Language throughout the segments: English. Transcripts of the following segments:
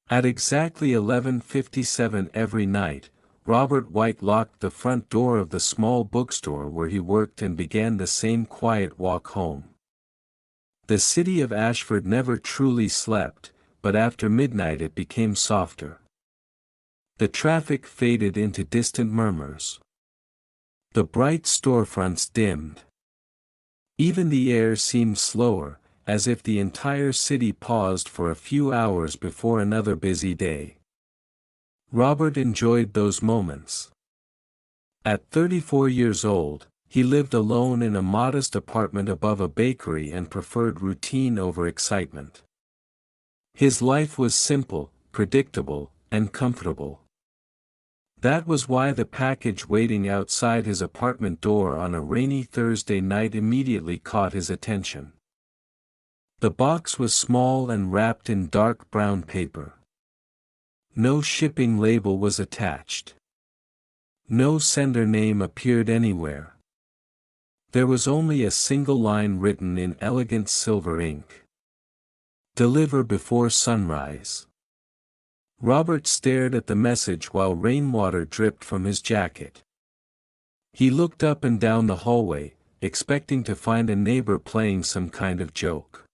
At exactly 11:57 every night, Robert White locked the front door of the small bookstore where he worked and began the same quiet walk home. The city of Ashford never truly slept, but after midnight it became softer. The traffic faded into distant murmurs. The bright storefronts dimmed. Even the air seemed slower, as if the entire city paused for a few hours before another busy day. Robert enjoyed those moments. At 34 years old, he lived alone in a modest apartment above a bakery and preferred routine over excitement. His life was simple, predictable, and comfortable. That was why the package waiting outside his apartment door on a rainy Thursday night immediately caught his attention. The box was small and wrapped in dark brown paper. No shipping label was attached. No sender name appeared anywhere. There was only a single line written in elegant silver ink. "Deliver before sunrise." Robert stared at the message while rainwater dripped from his jacket. He looked up and down the hallway, expecting to find a neighbor playing some kind of joke.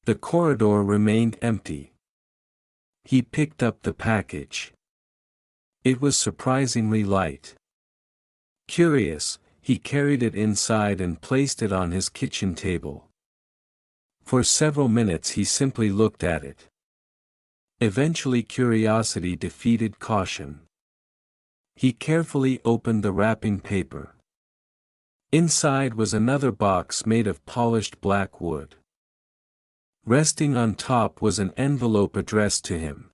The corridor remained empty. He picked up the package. It was surprisingly light. Curious, he carried it inside and placed it on his kitchen table. For several minutes he simply looked at it. Eventually curiosity defeated caution. He carefully opened the wrapping paper. Inside was another box made of polished black wood. Resting on top was an envelope addressed to him.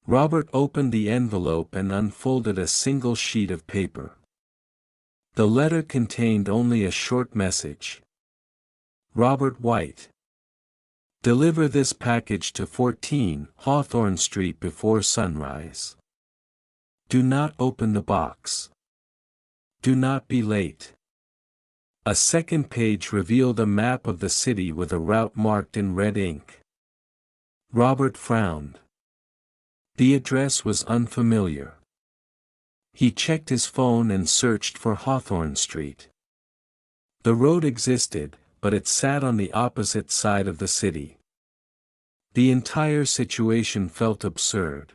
Robert opened the envelope and unfolded a single sheet of paper. The letter contained only a short message. Robert White. Deliver this package to 14 Hawthorne Street before sunrise. Do not open the box. Do not be late. A second page revealed a map of the city with a route marked in red ink. Robert frowned. The address was unfamiliar. He checked his phone and searched for Hawthorne Street. The road existed, but it sat on the opposite side of the city. The entire situation felt absurd.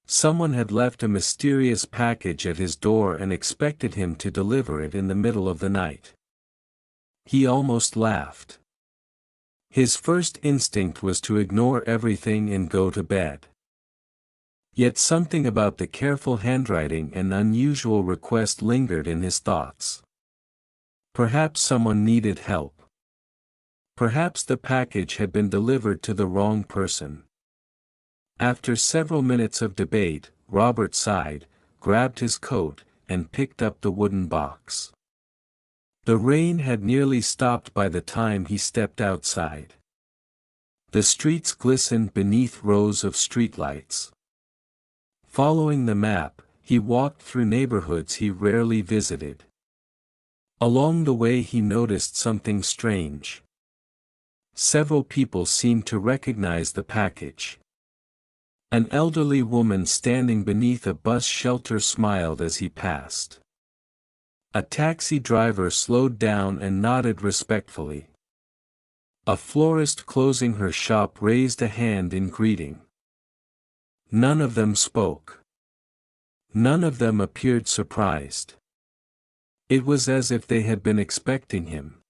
Someone had left a mysterious package at his door and expected him to deliver it in the middle of the night. He almost laughed. His first instinct was to ignore everything and go to bed. Yet something about the careful handwriting and unusual request lingered in his thoughts. Perhaps someone needed help. Perhaps the package had been delivered to the wrong person. After several minutes of debate, Robert sighed, grabbed his coat, and picked up the wooden box. The rain had nearly stopped by the time he stepped outside. The streets glistened beneath rows of streetlights. Following the map, he walked through neighborhoods he rarely visited. Along the way he noticed something strange. Several people seemed to recognize the package. An elderly woman standing beneath a bus shelter smiled as he passed. A taxi driver slowed down and nodded respectfully. A florist closing her shop raised a hand in greeting. None of them spoke. None of them appeared surprised. It was as if they had been expecting him.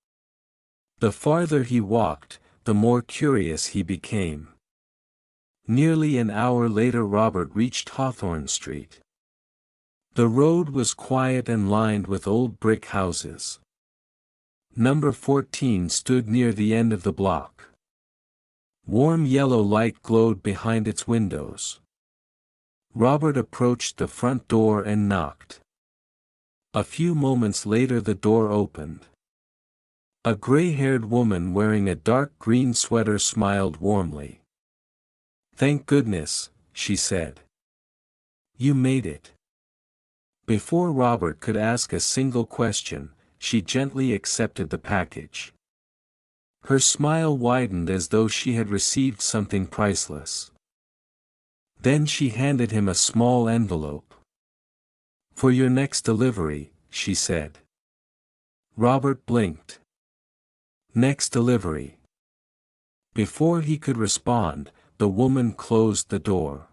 The farther he walked, the more curious he became. Nearly an hour later Robert reached Hawthorne Street. The road was quiet and lined with old brick houses. Number 14 stood near the end of the block. Warm yellow light glowed behind its windows. Robert approached the front door and knocked. A few moments later the door opened. A gray-haired woman wearing a dark green sweater smiled warmly. "Thank goodness," she said. "You made it." Before Robert could ask a single question, she gently accepted the package. Her smile widened as though she had received something priceless. Then she handed him a small envelope. "For your next delivery," she said. Robert blinked. "Next delivery." Before he could respond, the woman closed the door.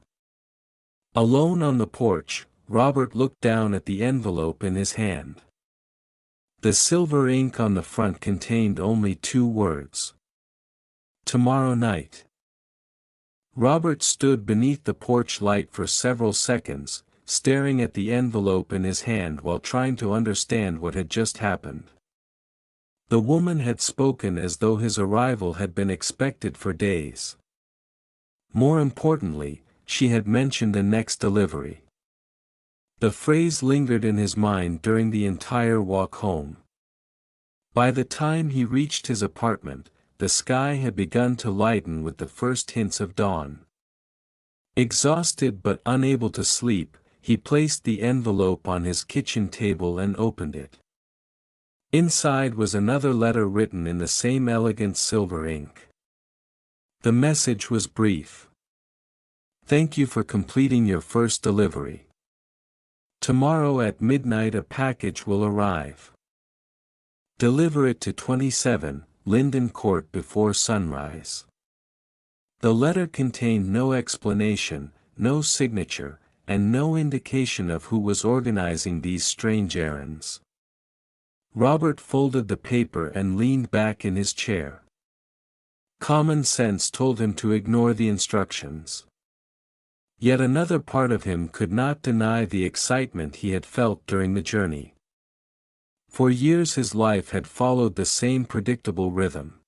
Alone on the porch, Robert looked down at the envelope in his hand. The silver ink on the front contained only 2 words. "Tomorrow night." Robert stood beneath the porch light for several seconds, staring at the envelope in his hand while trying to understand what had just happened. The woman had spoken as though his arrival had been expected for days. More importantly, she had mentioned the next delivery. The phrase lingered in his mind during the entire walk home. By the time he reached his apartment, the sky had begun to lighten with the first hints of dawn. Exhausted but unable to sleep, he placed the envelope on his kitchen table and opened it. Inside was another letter written in the same elegant silver ink. The message was brief. "Thank you for completing your first delivery. Tomorrow at midnight a package will arrive. Deliver it to 27, Linden Court before sunrise." The letter contained no explanation, no signature, and no indication of who was organizing these strange errands. Robert folded the paper and leaned back in his chair. Common sense told him to ignore the instructions. Yet another part of him could not deny the excitement he had felt during the journey. For years his life had followed the same predictable rhythm.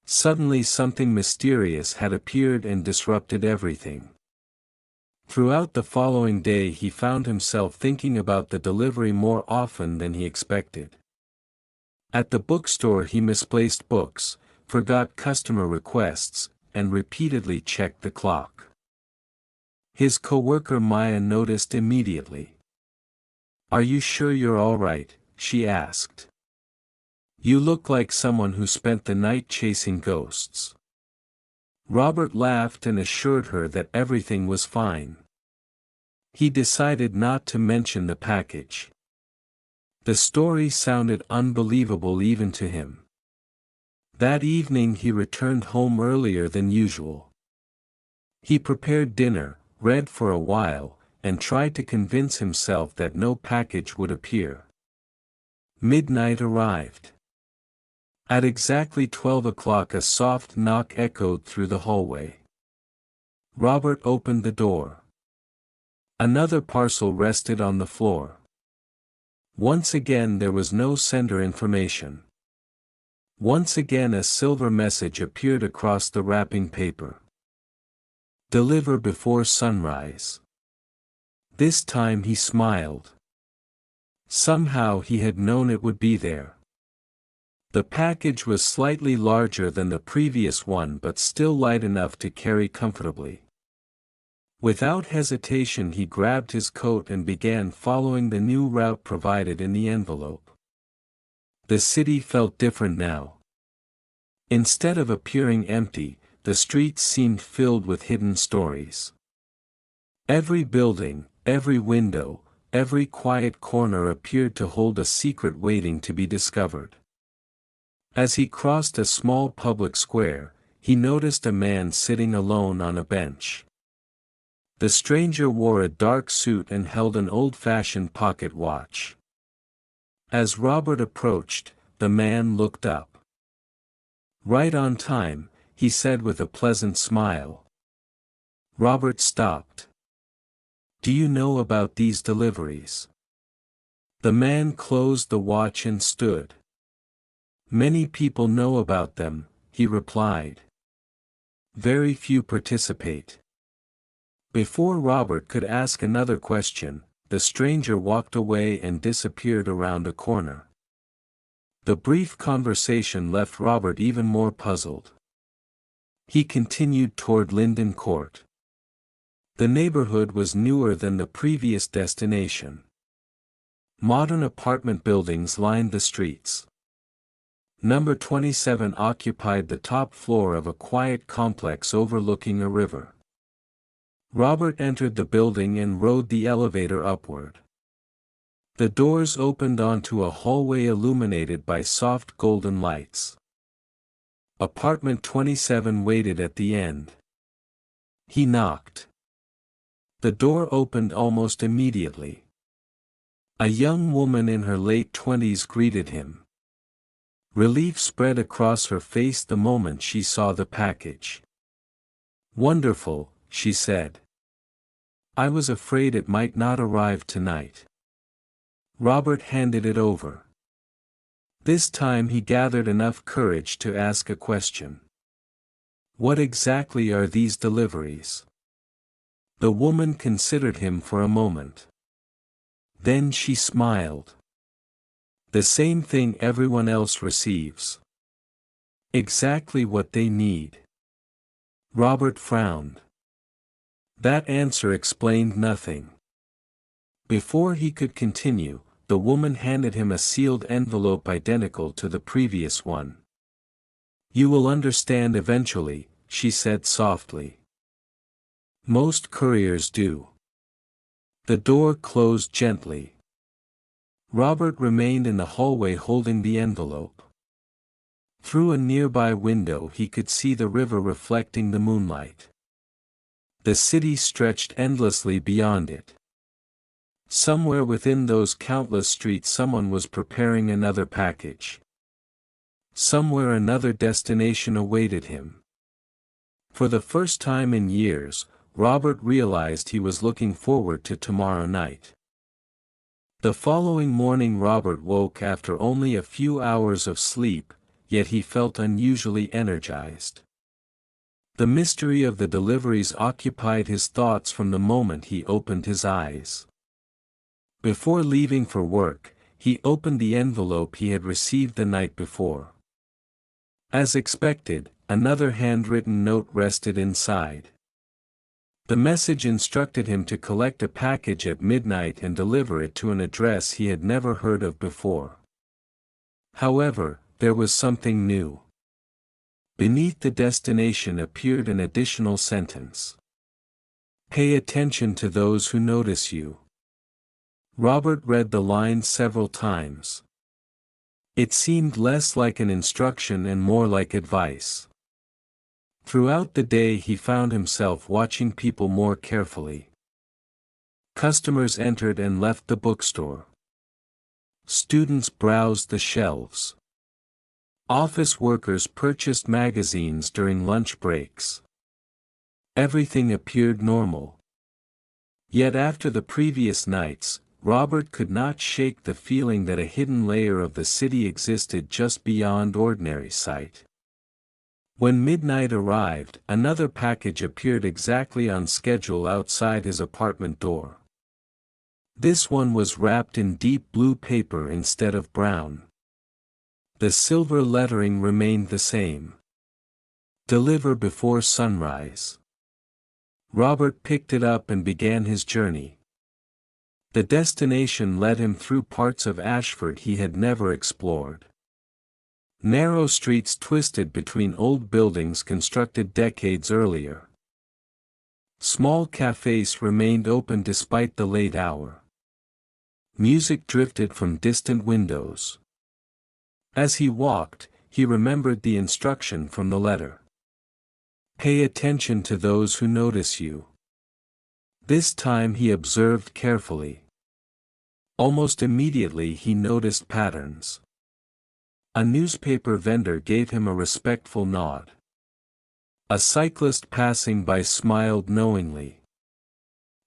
Suddenly something mysterious had appeared and disrupted everything. Throughout the following day he found himself thinking about the delivery more often than he expected. At the bookstore he misplaced books, forgot customer requests, and repeatedly checked the clock. His coworker Maya noticed immediately. "Are you sure you're all right?" she asked. "You look like someone who spent the night chasing ghosts." Robert laughed and assured her that everything was fine. He decided not to mention the package. The story sounded unbelievable even to him. That evening he returned home earlier than usual. He prepared dinner, read for a while, and tried to convince himself that no package would appear. Midnight arrived. At exactly 12 o'clock a soft knock echoed through the hallway. Robert opened the door. Another parcel rested on the floor. Once again there was no sender information. Once again a silver message appeared across the wrapping paper. "Deliver before sunrise." This time he smiled. Somehow he had known it would be there. The package was slightly larger than the previous one but still light enough to carry comfortably. Without hesitation he grabbed his coat and began following the new route provided in the envelope. The city felt different now. Instead of appearing empty, the streets seemed filled with hidden stories. Every building, every window, every quiet corner appeared to hold a secret waiting to be discovered. As he crossed a small public square, he noticed a man sitting alone on a bench. The stranger wore a dark suit and held an old-fashioned pocket watch. As Robert approached, the man looked up. "Right on time," he said with a pleasant smile. Robert stopped. "Do you know about these deliveries?" The man closed the watch and stood. "Many people know about them," he replied. "Very few participate." Before Robert could ask another question, the stranger walked away and disappeared around a corner. The brief conversation left Robert even more puzzled. He continued toward Linden Court. The neighborhood was newer than the previous destination. Modern apartment buildings lined the streets. Number 27 occupied the top floor of a quiet complex overlooking a river. Robert entered the building and rode the elevator upward. The doors opened onto a hallway illuminated by soft golden lights. Apartment 27 waited at the end. He knocked. The door opened almost immediately. A young woman in her late 20s greeted him. Relief spread across her face the moment she saw the package. "Wonderful," she said. "I was afraid it might not arrive tonight." Robert handed it over. This time he gathered enough courage to ask a question. "What exactly are these deliveries?" The woman considered him for a moment. Then she smiled. "The same thing everyone else receives. Exactly what they need." Robert frowned. That answer explained nothing. Before he could continue, the woman handed him a sealed envelope identical to the previous one. "You will understand eventually," she said softly. "Most couriers do." The door closed gently. Robert remained in the hallway holding the envelope. Through a nearby window he could see the river reflecting the moonlight. The city stretched endlessly beyond it. Somewhere within those countless streets someone was preparing another package. Somewhere another destination awaited him. For the first time in years, Robert realized he was looking forward to tomorrow night. The following morning Robert woke after only a few hours of sleep, yet he felt unusually energized. The mystery of the deliveries occupied his thoughts from the moment he opened his eyes. Before leaving for work, he opened the envelope he had received the night before. As expected, another handwritten note rested inside. The message instructed him to collect a package at midnight and deliver it to an address he had never heard of before. However, there was something new. Beneath the destination appeared an additional sentence. "Pay attention to those who notice you." Robert read the line several times. It seemed less like an instruction and more like advice. Throughout the day he found himself watching people more carefully. Customers entered and left the bookstore. Students browsed the shelves. Office workers purchased magazines during lunch breaks. Everything appeared normal. Yet after the previous nights, Robert could not shake the feeling that a hidden layer of the city existed just beyond ordinary sight. When midnight arrived, another package appeared exactly on schedule outside his apartment door. This one was wrapped in deep blue paper instead of brown. The silver lettering remained the same. "Deliver before sunrise." Robert picked it up and began his journey. The destination led him through parts of Ashford he had never explored. Narrow streets twisted between old buildings constructed decades earlier. Small cafes remained open despite the late hour. Music drifted from distant windows. As he walked, he remembered the instruction from the letter. "Pay attention to those who notice you." This time he observed carefully. Almost immediately he noticed patterns. A newspaper vendor gave him a respectful nod. A cyclist passing by smiled knowingly.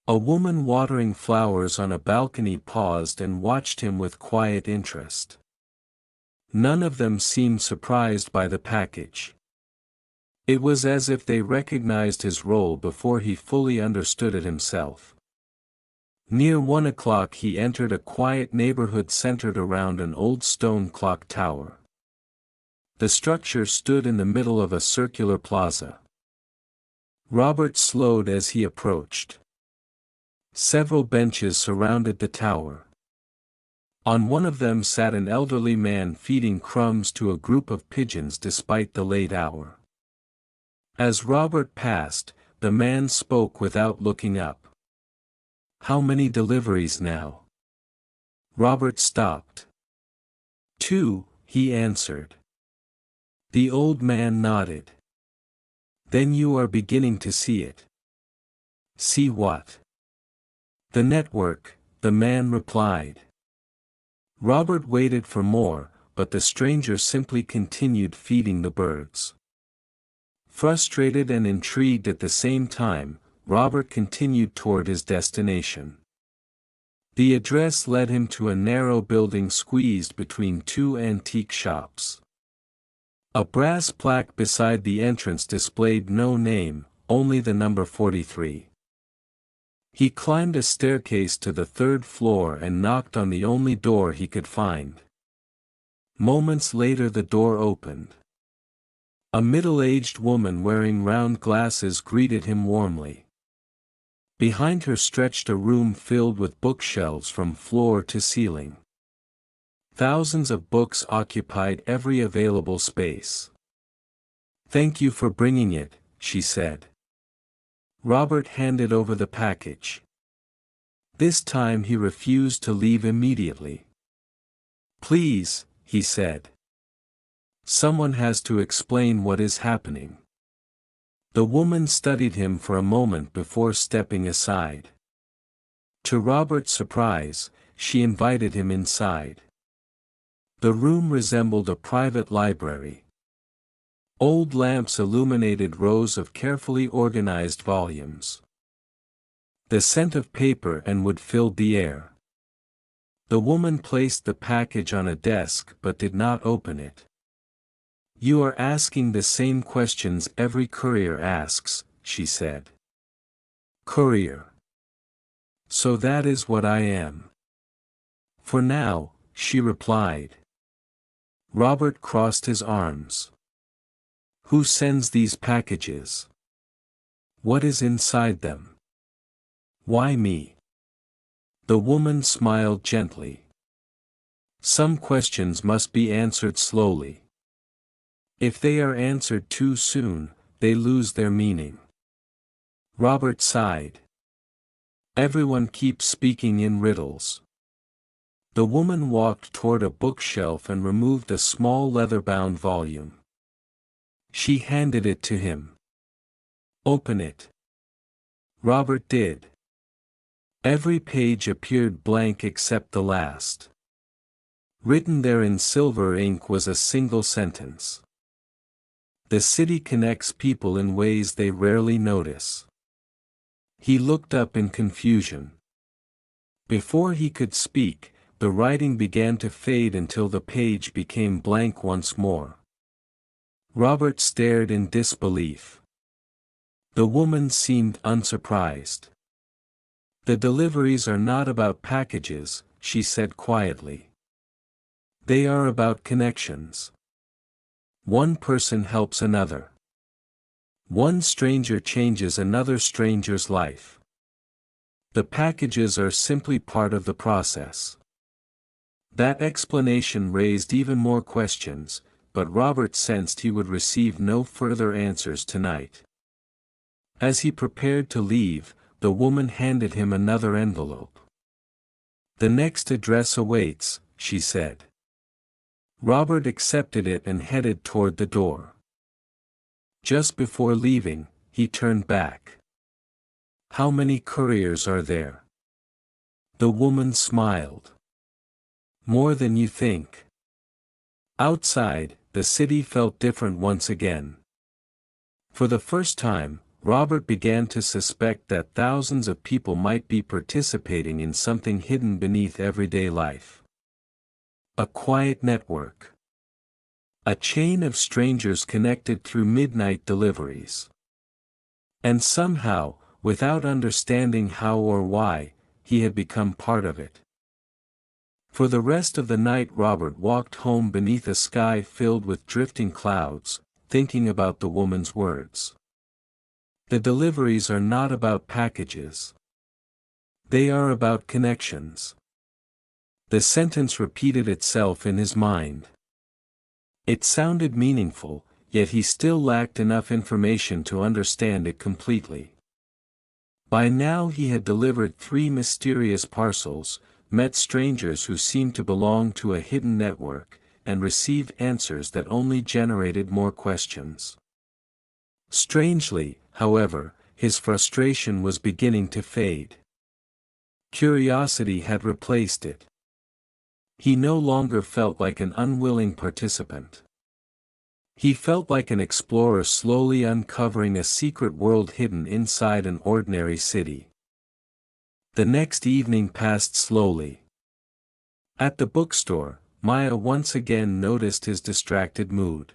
A woman watering flowers on a balcony paused and watched him with quiet interest. None of them seemed surprised by the package. It was as if they recognized his role before he fully understood it himself. Near 1 o'clock he entered a quiet neighborhood centered around an old stone clock tower. The structure stood in the middle of a circular plaza. Robert slowed as he approached. Several benches surrounded the tower. On one of them sat an elderly man feeding crumbs to a group of pigeons despite the late hour. As Robert passed, the man spoke without looking up. How many deliveries now? Robert stopped. 2, he answered. The old man nodded. Then you are beginning to see it. See what? The network, the man replied. Robert waited for more, but the stranger simply continued feeding the birds. Frustrated and intrigued at the same time, Robert continued toward his destination. The address led him to a narrow building squeezed between two antique shops. A brass plaque beside the entrance displayed no name, only the number 43. He climbed a staircase to the third floor and knocked on the only door he could find. Moments later the door opened. A middle-aged woman wearing round glasses greeted him warmly. Behind her stretched a room filled with bookshelves from floor to ceiling. Thousands of books occupied every available space. "Thank you for bringing it," she said. Robert handed over the package. This time he refused to leave immediately. "Please," he said. "Someone has to explain what is happening." The woman studied him for a moment before stepping aside. To Robert's surprise, she invited him inside. The room resembled a private library. Old lamps illuminated rows of carefully organized volumes. The scent of paper and wood filled the air. The woman placed the package on a desk but did not open it. "You are asking the same questions every courier asks," she said. "Courier. So that is what I am." "For now," she replied. Robert crossed his arms. "Who sends these packages? What is inside them? Why me?" The woman smiled gently. "Some questions must be answered slowly. If they are answered too soon, they lose their meaning." Robert sighed. "Everyone keeps speaking in riddles." The woman walked toward a bookshelf and removed a small leather-bound volume. She handed it to him. "Open it." Robert did. Every page appeared blank except the last. Written there in silver ink was a single sentence. "The city connects people in ways they rarely notice." He looked up in confusion. Before he could speak, the writing began to fade until the page became blank once more. Robert stared in disbelief. The woman seemed unsurprised. "The deliveries are not about packages," she said quietly. "They are about connections. One person helps another. One stranger changes another stranger's life. The packages are simply part of the process." That explanation raised even more questions, but Robert sensed he would receive no further answers tonight. As he prepared to leave, the woman handed him another envelope. "The next address awaits," she said. Robert accepted it and headed toward the door. Just before leaving, he turned back. "How many couriers are there?" The woman smiled. "More than you think." Outside, the city felt different once again. For the first time, Robert began to suspect that thousands of people might be participating in something hidden beneath everyday life. A quiet network. A chain of strangers connected through midnight deliveries. And somehow, without understanding how or why, he had become part of it. For the rest of the night Robert walked home beneath a sky filled with drifting clouds, thinking about the woman's words. The deliveries are not about packages. They are about connections. The sentence repeated itself in his mind. It sounded meaningful, yet he still lacked enough information to understand it completely. By now he had delivered 3 mysterious parcels, met strangers who seemed to belong to a hidden network, and received answers that only generated more questions. Strangely, however, his frustration was beginning to fade. Curiosity had replaced it. He no longer felt like an unwilling participant. He felt like an explorer slowly uncovering a secret world hidden inside an ordinary city. The next evening passed slowly. At the bookstore, Maya once again noticed his distracted mood.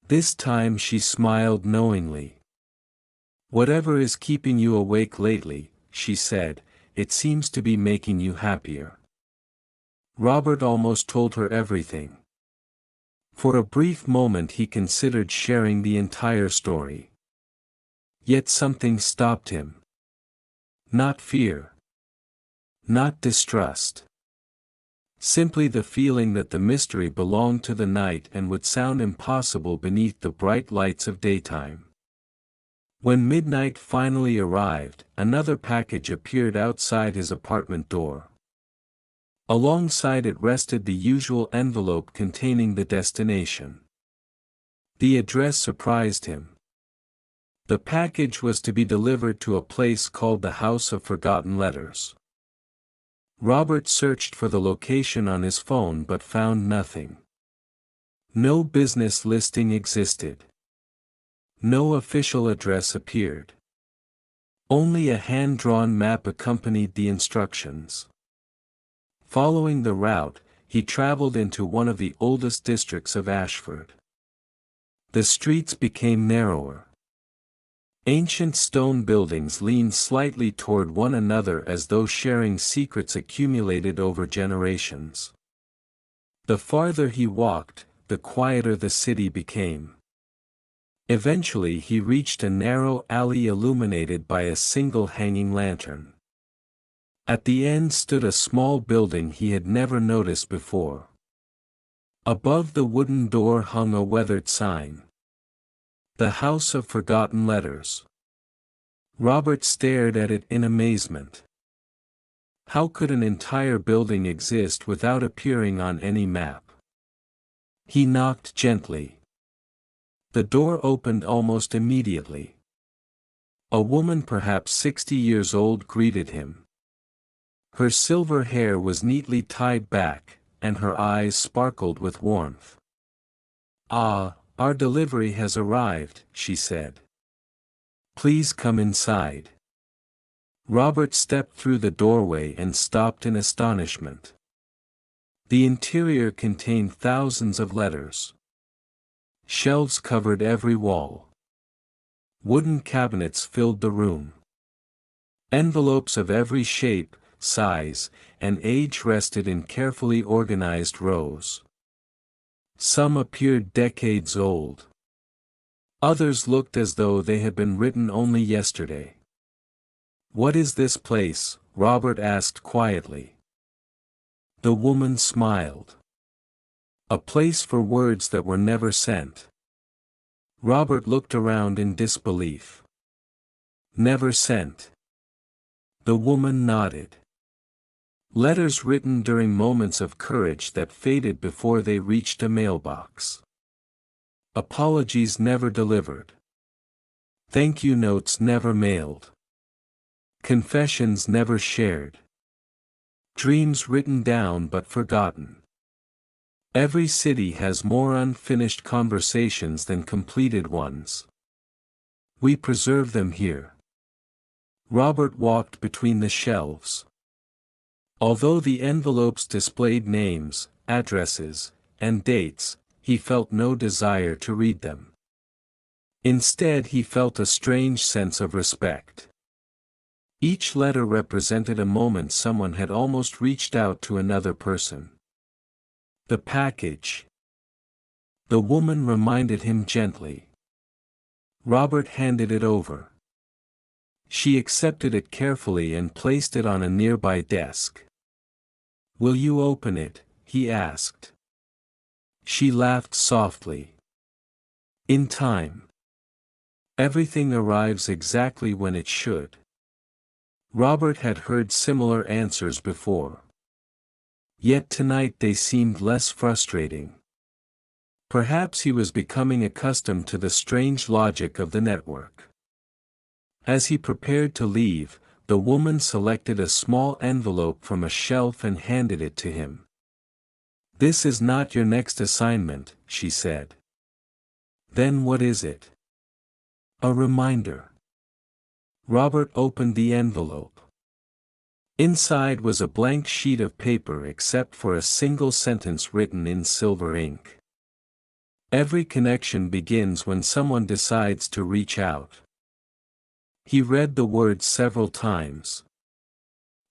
This time she smiled knowingly. "Whatever is keeping you awake lately," she said, "it seems to be making you happier." Robert almost told her everything. For a brief moment he considered sharing the entire story. Yet something stopped him. Not fear. Not distrust. Simply the feeling that the mystery belonged to the night and would sound impossible beneath the bright lights of daytime. When midnight finally arrived, another package appeared outside his apartment door. Alongside it rested the usual envelope containing the destination. The address surprised him. The package was to be delivered to a place called the House of Forgotten Letters. Robert searched for the location on his phone but found nothing. No business listing existed. No official address appeared. Only a hand-drawn map accompanied the instructions. Following the route, he traveled into one of the oldest districts of Ashford. The streets became narrower. Ancient stone buildings leaned slightly toward one another as though sharing secrets accumulated over generations. The farther he walked, the quieter the city became. Eventually he reached a narrow alley illuminated by a single hanging lantern. At the end stood a small building he had never noticed before. Above the wooden door hung a weathered sign. The House of Forgotten Letters. Robert stared at it in amazement. How could an entire building exist without appearing on any map? He knocked gently. The door opened almost immediately. A woman perhaps 60 years old greeted him. Her silver hair was neatly tied back, and her eyes sparkled with warmth. "Ah, our delivery has arrived," she said. "Please come inside." Robert stepped through the doorway and stopped in astonishment. The interior contained thousands of letters. Shelves covered every wall. Wooden cabinets filled the room. Envelopes of every shape, size, and age rested in carefully organized rows. Some appeared decades old. Others looked as though they had been written only yesterday. "What is this place?" Robert asked quietly. The woman smiled. "A place for words that were never sent." Robert looked around in disbelief. "Never sent?" The woman nodded. "Letters written during moments of courage that faded before they reached a mailbox. Apologies never delivered. Thank you notes never mailed. Confessions never shared. Dreams written down but forgotten. Every city has more unfinished conversations than completed ones. We preserve them here." Robert walked between the shelves. Although the envelopes displayed names, addresses, and dates, he felt no desire to read them. Instead he felt a strange sense of respect. Each letter represented a moment someone had almost reached out to another person. The package. The woman reminded him gently. Robert handed it over. She accepted it carefully and placed it on a nearby desk. "Will you open it?" he asked. She laughed softly. "In time. Everything arrives exactly when it should." Robert had heard similar answers before. Yet tonight they seemed less frustrating. Perhaps he was becoming accustomed to the strange logic of the network. As he prepared to leave, the woman selected a small envelope from a shelf and handed it to him. "This is not your next assignment," she said. "Then what is it?" "A reminder." Robert opened the envelope. Inside was a blank sheet of paper except for a single sentence written in silver ink. "Every connection begins when someone decides to reach out." He read the words several times.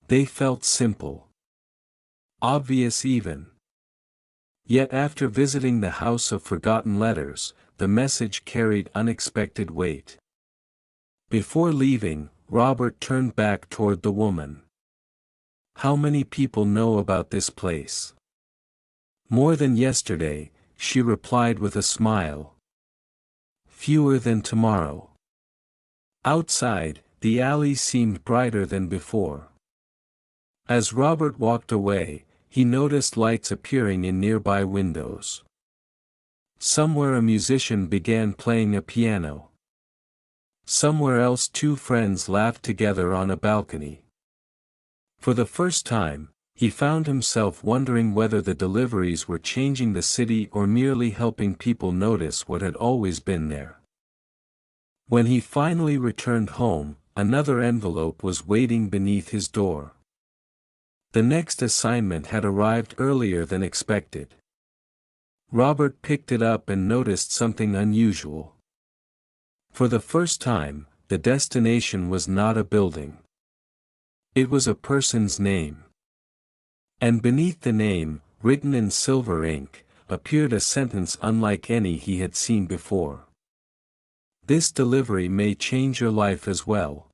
They felt simple. Obvious even. Yet after visiting the House of Forgotten Letters, the message carried unexpected weight. Before leaving, Robert turned back toward the woman. "How many people know about this place?" "More than yesterday," she replied with a smile. "Fewer than tomorrow." Outside, the alley seemed brighter than before. As Robert walked away, he noticed lights appearing in nearby windows. Somewhere a musician began playing a piano. Somewhere else two friends laughed together on a balcony. For the first time, he found himself wondering whether the deliveries were changing the city or merely helping people notice what had always been there. When he finally returned home, another envelope was waiting beneath his door. The next assignment had arrived earlier than expected. Robert picked it up and noticed something unusual. For the first time, the destination was not a building. It was a person's name. And beneath the name, written in silver ink, appeared a sentence unlike any he had seen before. "This delivery may change your life as well."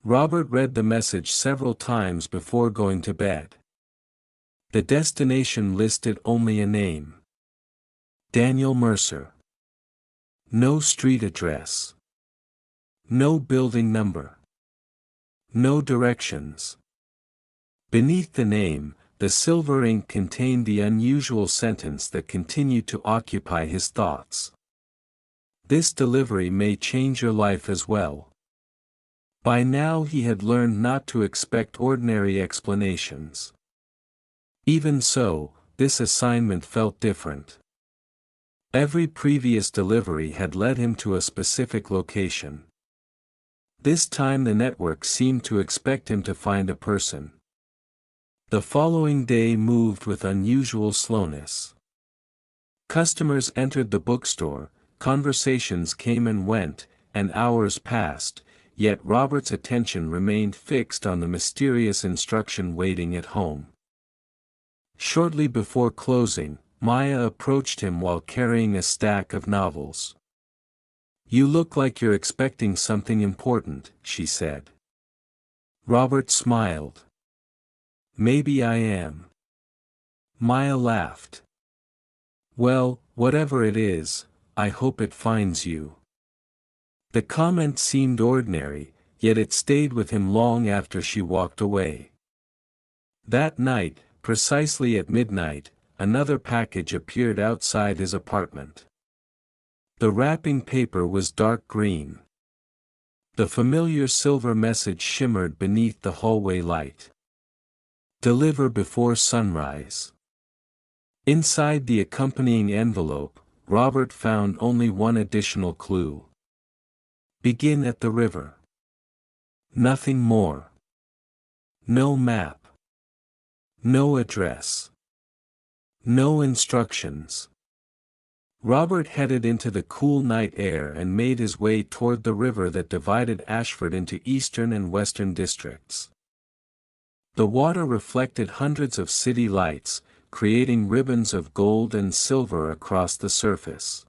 Robert read the message several times before going to bed. The destination listed only a name. Daniel Mercer. No street address. No building number. No directions. Beneath the name, the silver ink contained the unusual sentence that continued to occupy his thoughts. "This delivery may change your life as well." By now he had learned not to expect ordinary explanations. Even so, this assignment felt different. Every previous delivery had led him to a specific location. This time the network seemed to expect him to find a person. The following day moved with unusual slowness. Customers entered the bookstore, conversations came and went, and hours passed, yet Robert's attention remained fixed on the mysterious instruction waiting at home. Shortly before closing, Maya approached him while carrying a stack of novels. "You look like you're expecting something important," she said. Robert smiled. "Maybe I am." Maya laughed. "Well, whatever it is, I hope it finds you." The comment seemed ordinary, yet it stayed with him long after she walked away. That night, precisely at midnight, another package appeared outside his apartment. The wrapping paper was dark green. The familiar silver message shimmered beneath the hallway light. "Deliver before sunrise." Inside the accompanying envelope, Robert found only one additional clue. "Begin at the river." Nothing more. No map. No address. No instructions. Robert headed into the cool night air and made his way toward the river that divided Ashford into eastern and western districts. The water reflected hundreds of city lights, creating ribbons of gold and silver across the surface.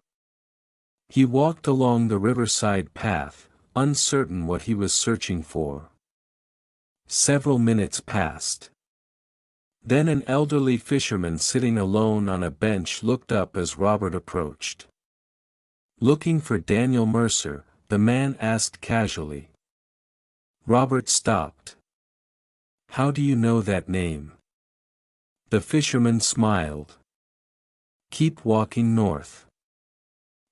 He walked along the riverside path, uncertain what he was searching for. Several minutes passed. Then an elderly fisherman sitting alone on a bench looked up as Robert approached. "Looking for Daniel Mercer?" the man asked casually. Robert stopped. How do you know that name? The fisherman smiled. Keep walking north.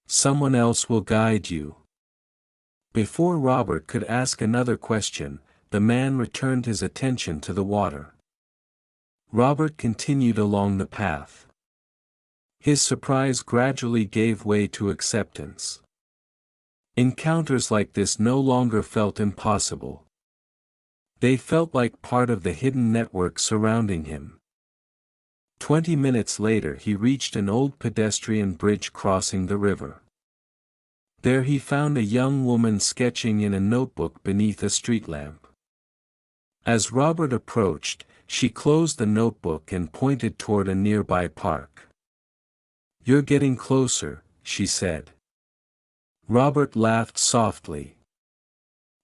Someone else will guide you. Before Robert could ask another question, the man returned his attention to the water. Robert continued along the path. His surprise gradually gave way to acceptance. Encounters like this no longer felt impossible. They felt like part of the hidden network surrounding him. 20 minutes later he reached an old pedestrian bridge crossing the river. There he found a young woman sketching in a notebook beneath a street lamp. As Robert approached, she closed the notebook and pointed toward a nearby park. "You're getting closer," she said. Robert laughed softly.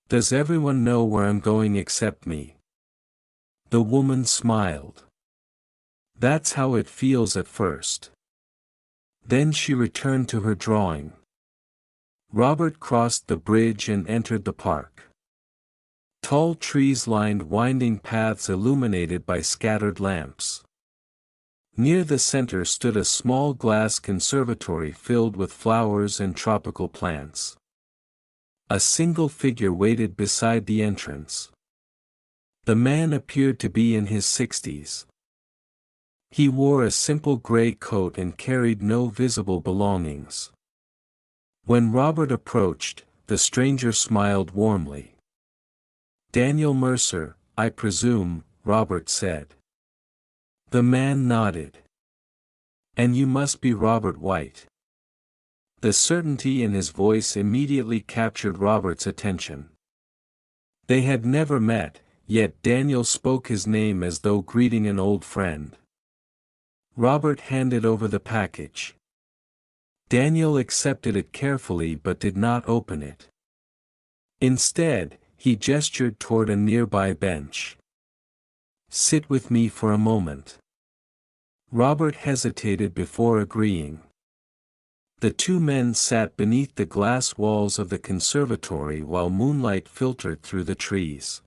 "Does everyone know where I'm going except me?" The woman smiled. "That's how it feels at first." Then she returned to her drawing. Robert crossed the bridge and entered the park. Tall trees lined winding paths illuminated by scattered lamps. Near the center stood a small glass conservatory filled with flowers and tropical plants. A single figure waited beside the entrance. The man appeared to be in his 60s. He wore a simple gray coat and carried no visible belongings. When Robert approached, the stranger smiled warmly. "Daniel Mercer, I presume," Robert said. The man nodded. "And you must be Robert White." The certainty in his voice immediately captured Robert's attention. They had never met, yet Daniel spoke his name as though greeting an old friend. Robert handed over the package. Daniel accepted it carefully but did not open it. Instead, he gestured toward a nearby bench. "Sit with me for a moment." Robert hesitated before agreeing. The two men sat beneath the glass walls of the conservatory while moonlight filtered through the trees.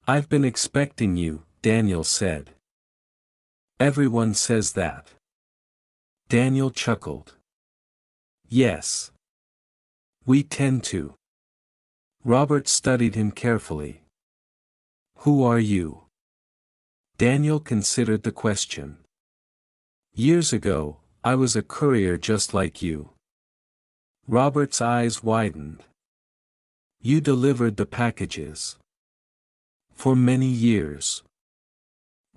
"I've been expecting you," Daniel said. "Everyone says that." Daniel chuckled. "Yes. We tend to." Robert studied him carefully. "Who are you?" Daniel considered the question. "Years ago, I was a courier just like you." Robert's eyes widened. "You delivered the packages." "For many years."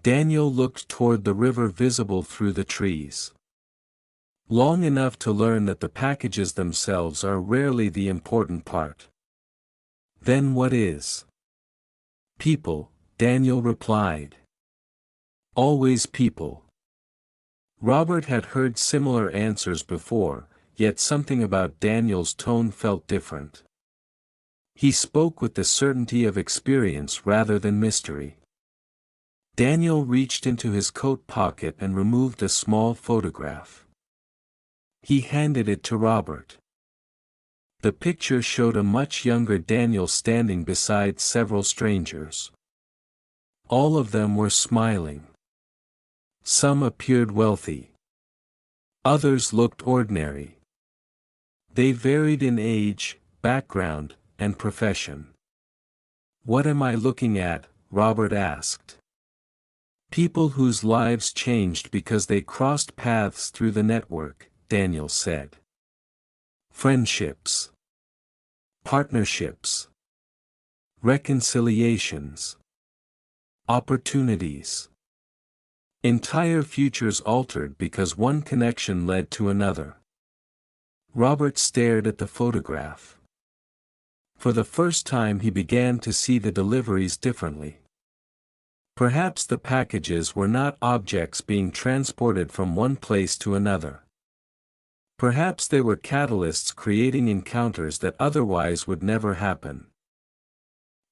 Daniel looked toward the river visible through the trees. "Long enough to learn that the packages themselves are rarely the important part." "Then what is?" "People," Daniel replied. "Always people." Robert had heard similar answers before, yet something about Daniel's tone felt different. He spoke with the certainty of experience rather than mystery. Daniel reached into his coat pocket and removed a small photograph. He handed it to Robert. The picture showed a much younger Daniel standing beside several strangers. All of them were smiling. Some appeared wealthy. Others looked ordinary. They varied in age, background, and profession. "What am I looking at?" Robert asked. "People whose lives changed because they crossed paths through the network," Daniel said. "Friendships. Partnerships. Reconciliations. Opportunities. Entire futures altered because one connection led to another." Robert stared at the photograph. For the first time he began to see the deliveries differently. Perhaps the packages were not objects being transported from one place to another. Perhaps they were catalysts creating encounters that otherwise would never happen.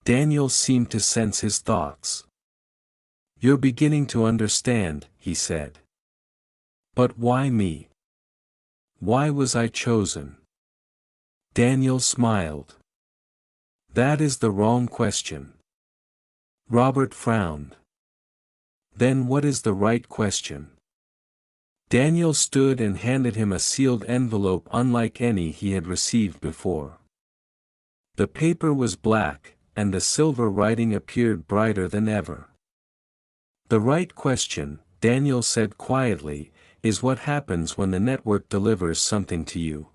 Daniel seemed to sense his thoughts. "You're beginning to understand," he said. "But why me? Why was I chosen?" Daniel smiled. That is the wrong question. Robert frowned. Then what is the right question? Daniel stood and handed him a sealed envelope unlike any he had received before. The paper was black, and the silver writing appeared brighter than ever. The right question, Daniel said quietly, is what happens when the network delivers something to you.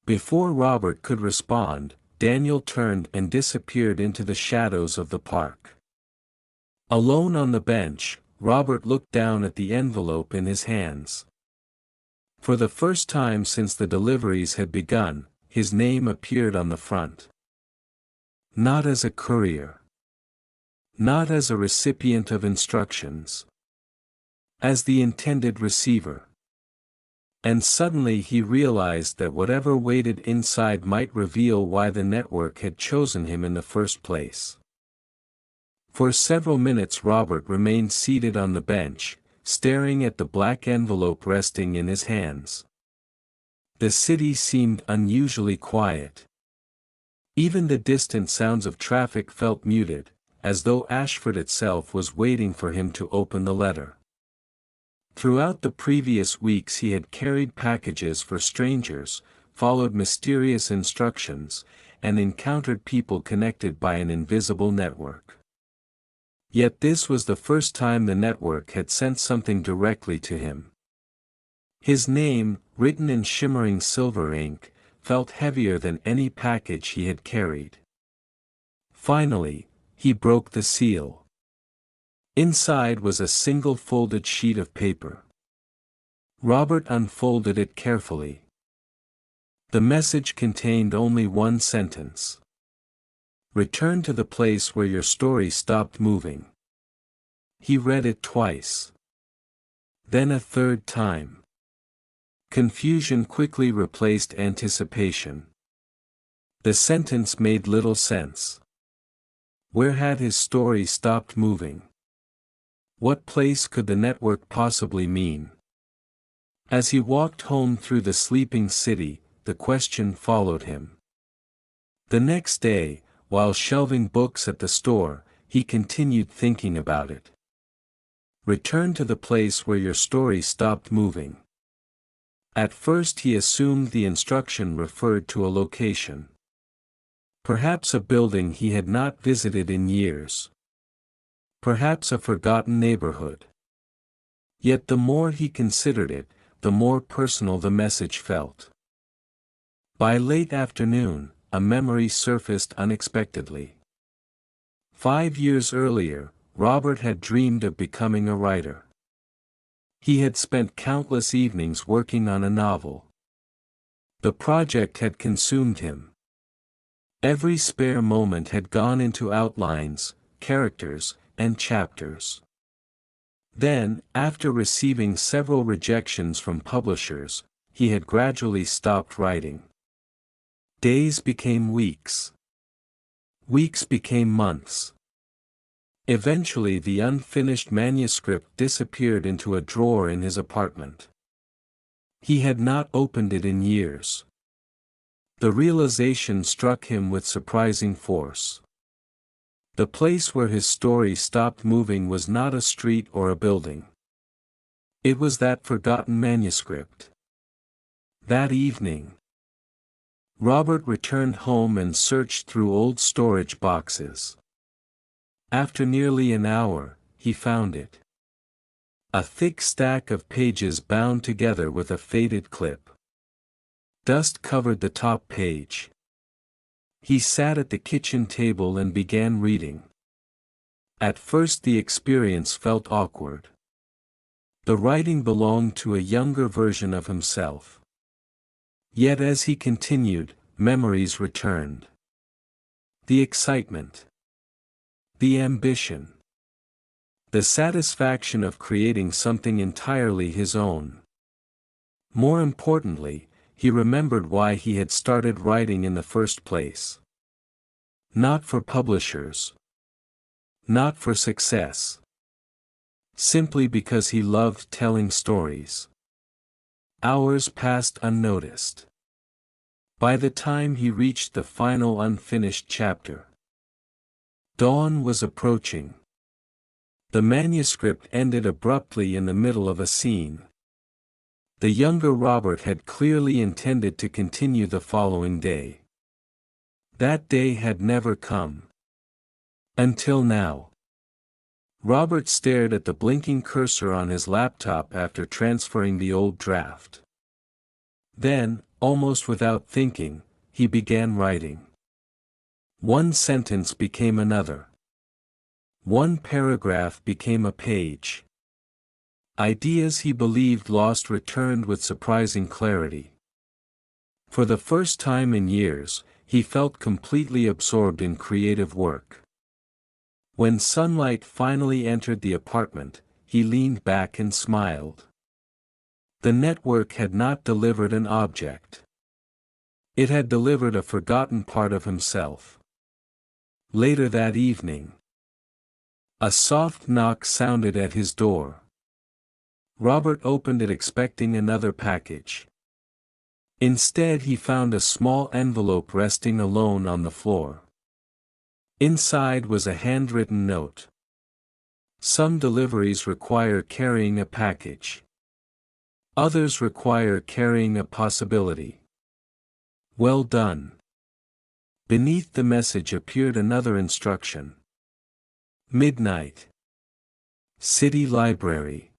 Before Robert could respond, Daniel turned and disappeared into the shadows of the park. Alone on the bench, Robert looked down at the envelope in his hands. For the first time since the deliveries had begun, his name appeared on the front. Not as a courier. Not as a recipient of instructions. As the intended receiver. And suddenly he realized that whatever waited inside might reveal why the network had chosen him in the first place. For several minutes Robert remained seated on the bench, staring at the black envelope resting in his hands. The city seemed unusually quiet. Even the distant sounds of traffic felt muted, as though Ashford itself was waiting for him to open the letter. Throughout the previous weeks he had carried packages for strangers, followed mysterious instructions, and encountered people connected by an invisible network. Yet this was the first time the network had sent something directly to him. His name, written in shimmering silver ink, felt heavier than any package he had carried. Finally, he broke the seal. Inside was a single folded sheet of paper. Robert unfolded it carefully. The message contained only one sentence. Return to the place where your story stopped moving. He read it twice. Then a third time. Confusion quickly replaced anticipation. The sentence made little sense. Where had his story stopped moving? What place could the network possibly mean? As he walked home through the sleeping city, the question followed him. The next day, while shelving books at the store, he continued thinking about it. Return to the place where your story stopped moving. At first he assumed the instruction referred to a location. Perhaps a building he had not visited in years. Perhaps a forgotten neighborhood. Yet the more he considered it, the more personal the message felt. By late afternoon, a memory surfaced unexpectedly. 5 years earlier, Robert had dreamed of becoming a writer. He had spent countless evenings working on a novel. The project had consumed him. Every spare moment had gone into outlines, characters, and chapters. Then, after receiving several rejections from publishers, he had gradually stopped writing. Days became weeks. Weeks became months. Eventually the unfinished manuscript disappeared into a drawer in his apartment. He had not opened it in years. The realization struck him with surprising force. The place where his story stopped moving was not a street or a building. It was that forgotten manuscript. That evening, Robert returned home and searched through old storage boxes. After nearly an hour, he found it. A thick stack of pages bound together with a faded clip. Dust covered the top page. He sat at the kitchen table and began reading. At first the experience felt awkward. The writing belonged to a younger version of himself. Yet as he continued, memories returned. The excitement. The ambition. The satisfaction of creating something entirely his own. More importantly, he remembered why he had started writing in the first place. Not for publishers. Not for success. Simply because he loved telling stories. Hours passed unnoticed. by the time he reached the final unfinished chapter. Dawn was approaching. The manuscript ended abruptly in the middle of a scene. The younger Robert had clearly intended to continue the following day. That day had never come. Until now. Robert stared at the blinking cursor on his laptop after transferring the old draft. Then, almost without thinking, he began writing. One sentence became another. One paragraph became a page. Ideas he believed lost returned with surprising clarity. For the first time in years, he felt completely absorbed in creative work. When sunlight finally entered the apartment, he leaned back and smiled. The network had not delivered an object. It had delivered a forgotten part of himself. Later that evening, a soft knock sounded at his door. Robert opened it expecting another package. Instead he found a small envelope resting alone on the floor. Inside was a handwritten note. Some deliveries require carrying a package. Others require carrying a possibility. Well done. Beneath the message appeared another instruction. Midnight. City Library.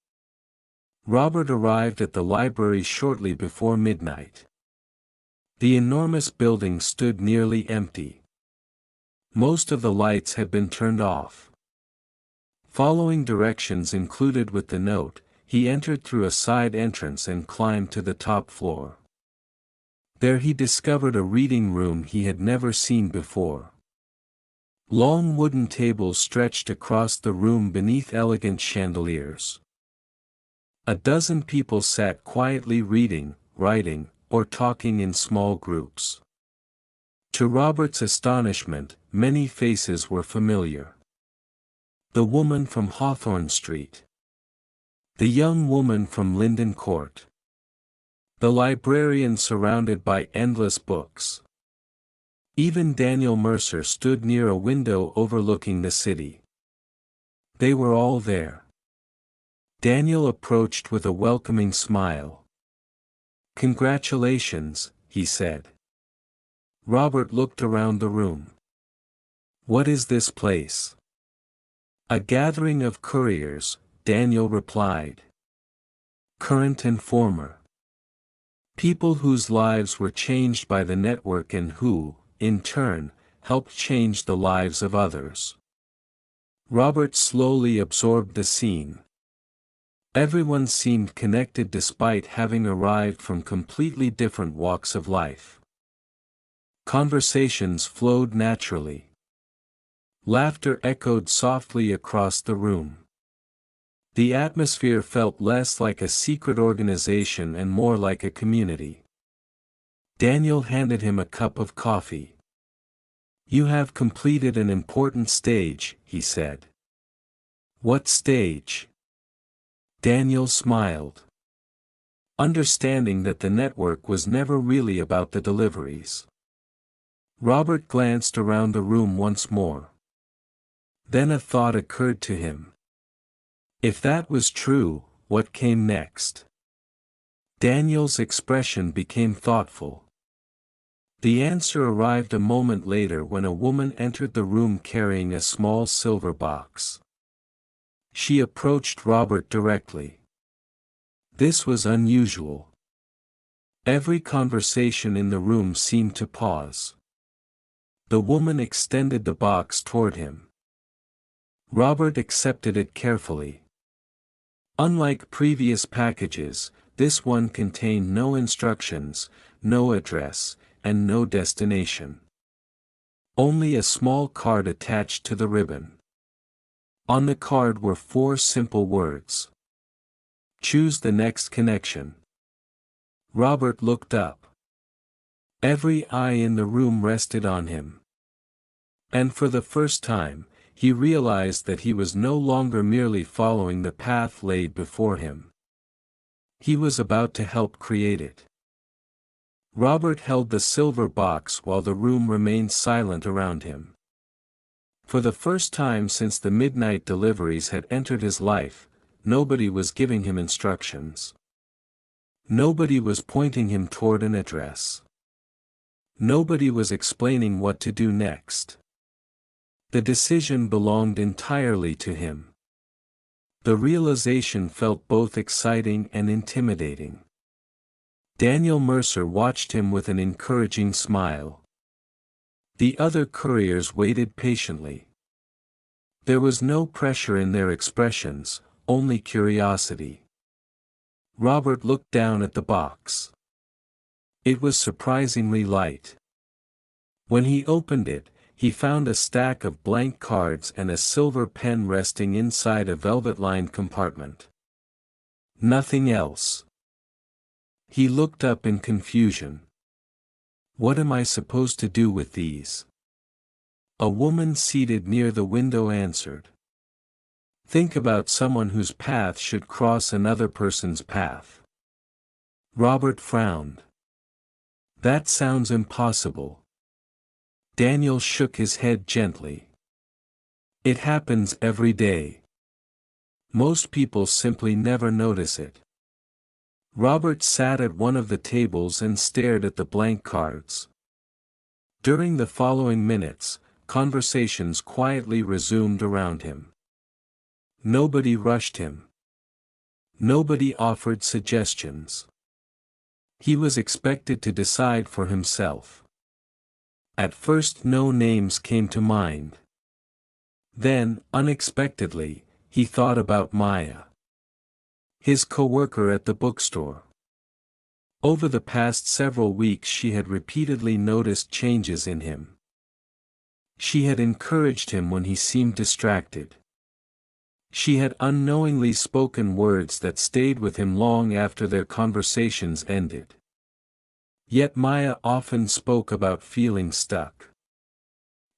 Robert arrived at the library shortly before midnight. The enormous building stood nearly empty. Most of the lights had been turned off. Following directions included with the note, he entered through a side entrance and climbed to the top floor. There he discovered a reading room he had never seen before. Long wooden tables stretched across the room beneath elegant chandeliers. A dozen people sat quietly reading, writing, or talking in small groups. To Robert's astonishment, many faces were familiar. The woman from Hawthorne Street. The young woman from Linden Court. The librarian surrounded by endless books. Even Daniel Mercer stood near a window overlooking the city. They were all there. Daniel approached with a welcoming smile. "Congratulations," he said. Robert looked around the room. "What is this place?" "A gathering of couriers," Daniel replied. "Current and former. People whose lives were changed by the network and who, in turn, helped change the lives of others." Robert slowly absorbed the scene. Everyone seemed connected despite having arrived from completely different walks of life. Conversations flowed naturally. Laughter echoed softly across the room. The atmosphere felt less like a secret organization and more like a community. Daniel handed him a cup of coffee. "You have completed an important stage," he said. "What stage?" Daniel smiled. Understanding that the network was never really about the deliveries. Robert glanced around the room once more. Then a thought occurred to him. If that was true, what came next? Daniel's expression became thoughtful. The answer arrived a moment later when a woman entered the room carrying a small silver box. She approached Robert directly. This was unusual. Every conversation in the room seemed to pause. The woman extended the box toward him. Robert accepted it carefully. Unlike previous packages, this one contained no instructions, no address, and no destination. Only a small card attached to the ribbon. On the card were 4 simple words. "Choose the next connection." Robert looked up. Every eye in the room rested on him. And for the first time, he realized that he was no longer merely following the path laid before him. He was about to help create it. Robert held the silver box while the room remained silent around him. For the first time since the midnight deliveries had entered his life, nobody was giving him instructions. Nobody was pointing him toward an address. Nobody was explaining what to do next. The decision belonged entirely to him. The realization felt both exciting and intimidating. Daniel Mercer watched him with an encouraging smile. The other couriers waited patiently. There was no pressure in their expressions, only curiosity. Robert looked down at the box. It was surprisingly light. When he opened it, he found a stack of blank cards and a silver pen resting inside a velvet-lined compartment. Nothing else. He looked up in confusion. What am I supposed to do with these? A woman seated near the window answered. Think about someone whose path should cross another person's path. Robert frowned. That sounds impossible. Daniel shook his head gently. It happens every day. Most people simply never notice it. Robert sat at one of the tables and stared at the blank cards. During the following minutes, conversations quietly resumed around him. Nobody rushed him. Nobody offered suggestions. He was expected to decide for himself. At first no names came to mind. Then, unexpectedly, he thought about Maya. His co-worker at the bookstore. Over the past several weeks she had repeatedly noticed changes in him. She had encouraged him when he seemed distracted. She had unknowingly spoken words that stayed with him long after their conversations ended. Yet Maya often spoke about feeling stuck.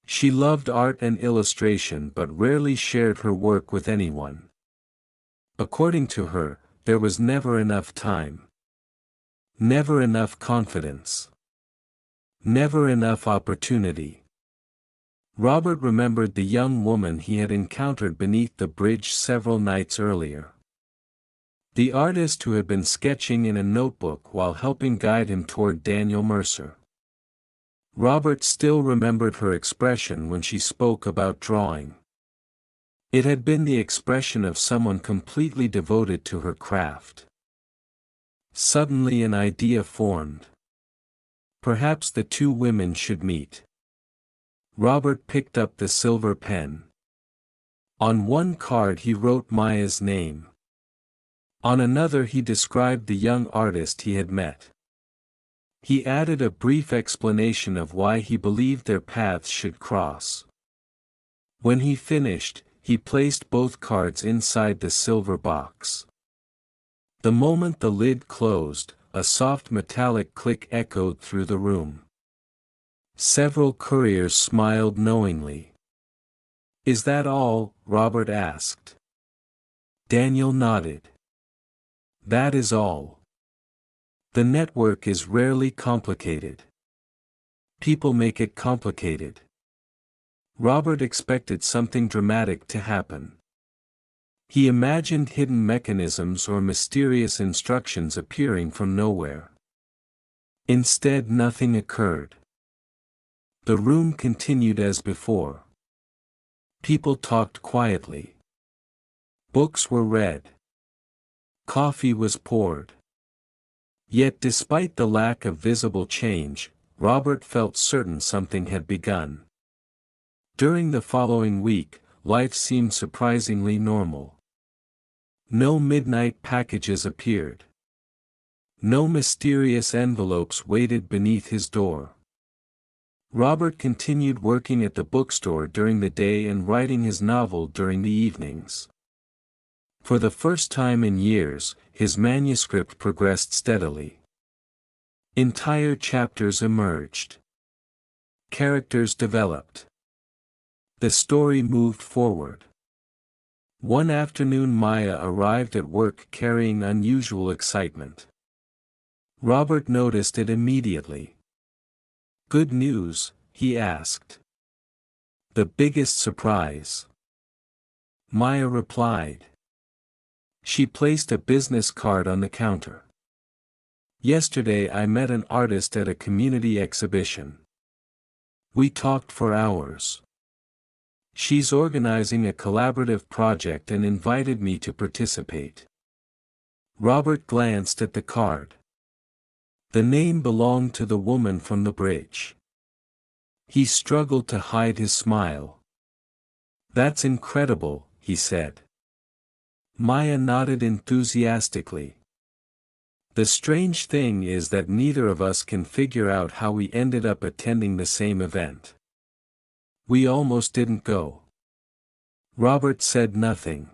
She loved art and illustration but rarely shared her work with anyone. According to her, there was never enough time. Never enough confidence. Never enough opportunity. Robert remembered the young woman he had encountered beneath the bridge several nights earlier. The artist who had been sketching in a notebook while helping guide him toward Daniel Mercer. Robert still remembered her expression when she spoke about drawing. It had been the expression of someone completely devoted to her craft. Suddenly an idea formed. Perhaps the two women should meet. Robert picked up the silver pen. On one card he wrote Maya's name. On another he described the young artist he had met. He added a brief explanation of why he believed their paths should cross. When he finished, he placed both cards inside the silver box. The moment the lid closed, a soft metallic click echoed through the room. Several couriers smiled knowingly. "Is that all?" Robert asked. Daniel nodded. "That is all. The network is rarely complicated. People make it complicated." Robert expected something dramatic to happen. He imagined hidden mechanisms or mysterious instructions appearing from nowhere. Instead, nothing occurred. The room continued as before. People talked quietly. Books were read. Coffee was poured. Yet despite the lack of visible change, Robert felt certain something had begun. During the following week, life seemed surprisingly normal. No midnight packages appeared. No mysterious envelopes waited beneath his door. Robert continued working at the bookstore during the day and writing his novel during the evenings. For the first time in years, his manuscript progressed steadily. Entire chapters emerged. Characters developed. The story moved forward. One afternoon Maya arrived at work carrying unusual excitement. Robert noticed it immediately. "Good news?" he asked. "The biggest surprise," Maya replied. She placed a business card on the counter. "Yesterday I met an artist at a community exhibition. We talked for hours. She's organizing a collaborative project and invited me to participate." Robert glanced at the card. The name belonged to the woman from the bridge. He struggled to hide his smile. "That's incredible," he said. Maya nodded enthusiastically. "The strange thing is that neither of us can figure out how we ended up attending the same event. We almost didn't go." Robert said nothing.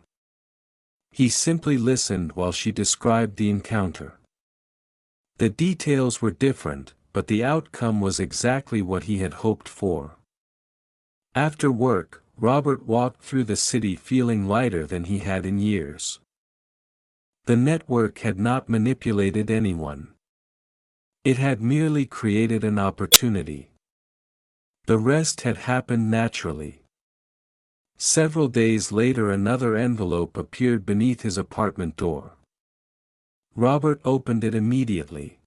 He simply listened while she described the encounter. The details were different, but the outcome was exactly what he had hoped for. After work, Robert walked through the city feeling lighter than he had in years. The network had not manipulated anyone. It had merely created an opportunity. The rest had happened naturally. Several days later another envelope appeared beneath his apartment door. Robert opened it immediately.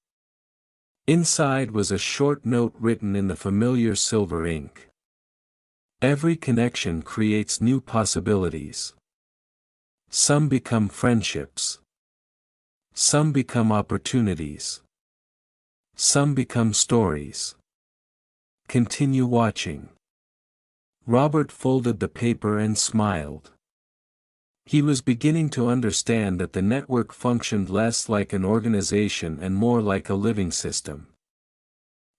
Inside was a short note written in the familiar silver ink. "Every connection creates new possibilities. Some become friendships. Some become opportunities. Some become stories. Continue watching." Robert folded the paper and smiled. He was beginning to understand that the network functioned less like an organization and more like a living system.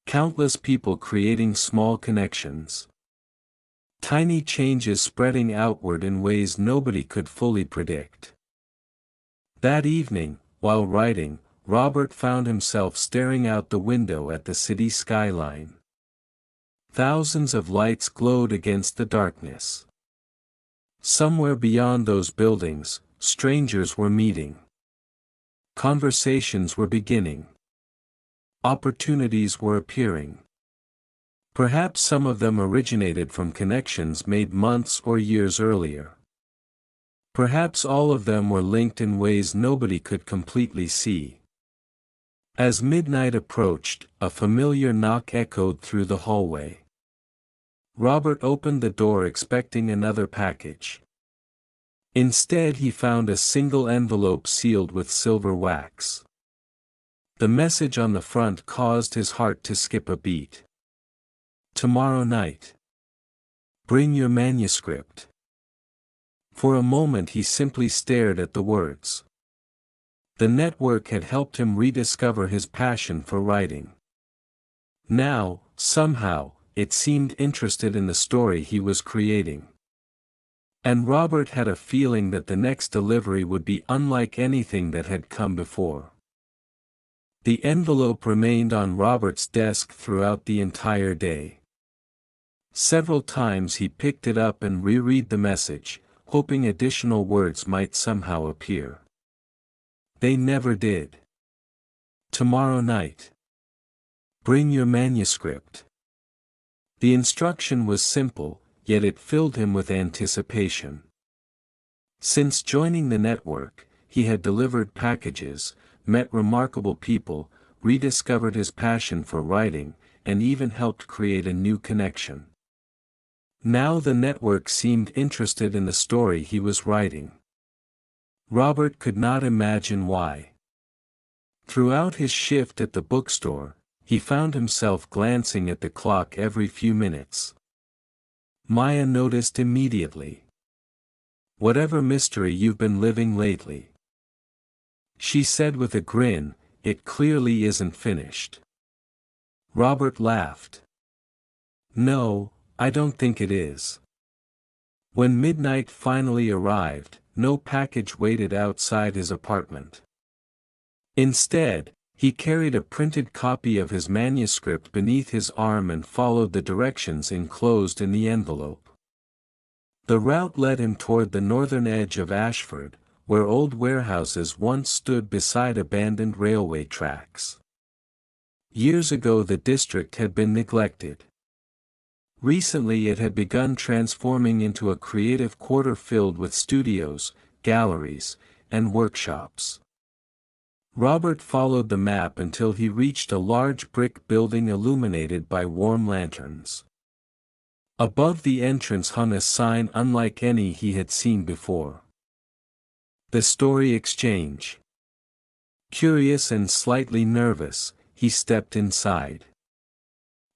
Countless people creating small connections. Tiny changes spreading outward in ways nobody could fully predict. That evening, while writing, Robert found himself staring out the window at the city skyline. Thousands of lights glowed against the darkness. Somewhere beyond those buildings, strangers were meeting. Conversations were beginning. Opportunities were appearing. Perhaps some of them originated from connections made months or years earlier. Perhaps all of them were linked in ways nobody could completely see. As midnight approached, a familiar knock echoed through the hallway. Robert opened the door expecting another package. Instead he found a single envelope sealed with silver wax. The message on the front caused his heart to skip a beat. "Tomorrow night. Bring your manuscript." For a moment he simply stared at the words. The network had helped him rediscover his passion for writing. Now, somehow, it seemed interested in the story he was creating. And Robert had a feeling that the next delivery would be unlike anything that had come before. The envelope remained on Robert's desk throughout the entire day. Several times he picked it up and reread the message, hoping additional words might somehow appear. They never did. "Tomorrow night. Bring your manuscript." The instruction was simple, yet it filled him with anticipation. Since joining the network, he had delivered packages, met remarkable people, rediscovered his passion for writing, and even helped create a new connection. Now the network seemed interested in the story he was writing. Robert could not imagine why. Throughout his shift at the bookstore, he found himself glancing at the clock every few minutes. Maya noticed immediately. "Whatever mystery you've been living lately," she said with a grin, "it clearly isn't finished." Robert laughed. "No, I don't think it is." When midnight finally arrived, no package waited outside his apartment. Instead, he carried a printed copy of his manuscript beneath his arm and followed the directions enclosed in the envelope. The route led him toward the northern edge of Ashford, where old warehouses once stood beside abandoned railway tracks. Years ago the district had been neglected. Recently it had begun transforming into a creative quarter filled with studios, galleries, and workshops. Robert followed the map until he reached a large brick building illuminated by warm lanterns. Above the entrance hung a sign unlike any he had seen before. The Story Exchange. Curious and slightly nervous, he stepped inside.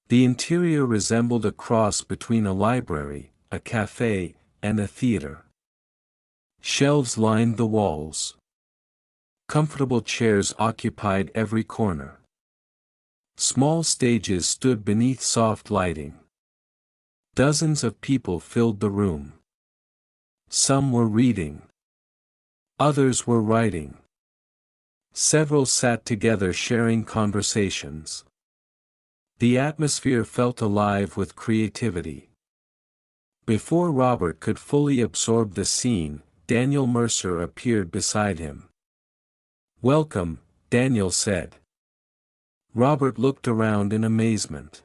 The interior resembled a cross between a library, a cafe, and a theater. Shelves lined the walls. Comfortable chairs occupied every corner. Small stages stood beneath soft lighting. Dozens of people filled the room. Some were reading. Others were writing. Several sat together sharing conversations. The atmosphere felt alive with creativity. Before Robert could fully absorb the scene, Daniel Mercer appeared beside him. "Welcome," Daniel said. Robert looked around in amazement.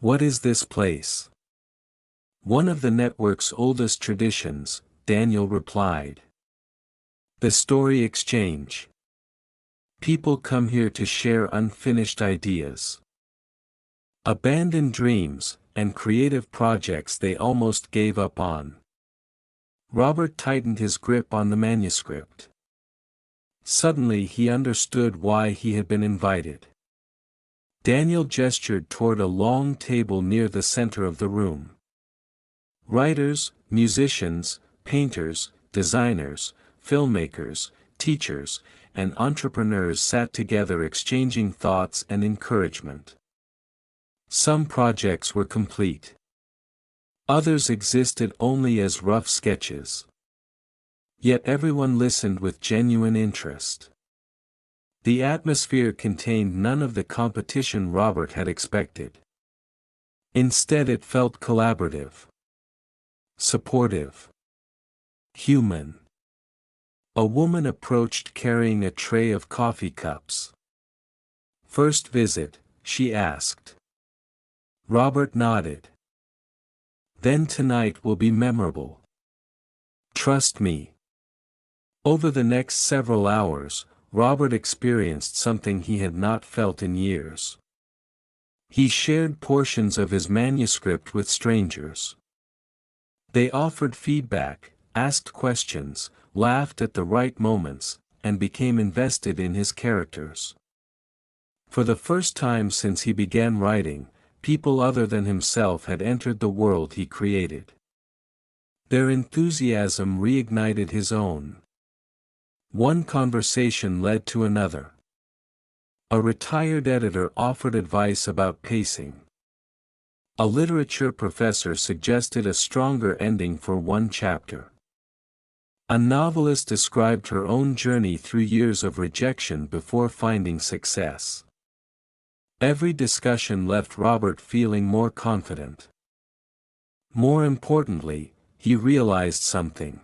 "What is this place?" "One of the network's oldest traditions," Daniel replied. "The Story Exchange. People come here to share unfinished ideas, abandoned dreams, and creative projects they almost gave up on." Robert tightened his grip on the manuscript. Suddenly he understood why he had been invited. Daniel gestured toward a long table near the center of the room. Writers, musicians, painters, designers, filmmakers, teachers, and entrepreneurs sat together exchanging thoughts and encouragement. Some projects were complete. Others existed only as rough sketches. Yet everyone listened with genuine interest. The atmosphere contained none of the competition Robert had expected. Instead it felt collaborative, supportive, human. A woman approached carrying a tray of coffee cups. "First visit?" she asked. Robert nodded. "Then tonight will be memorable. Trust me." Over the next several hours, Robert experienced something he had not felt in years. He shared portions of his manuscript with strangers. They offered feedback, asked questions, laughed at the right moments, and became invested in his characters. For the first time since he began writing, people other than himself had entered the world he created. Their enthusiasm reignited his own. One conversation led to another. A retired editor offered advice about pacing. A literature professor suggested a stronger ending for one chapter. A novelist described her own journey through years of rejection before finding success. Every discussion left Robert feeling more confident. More importantly, he realized something.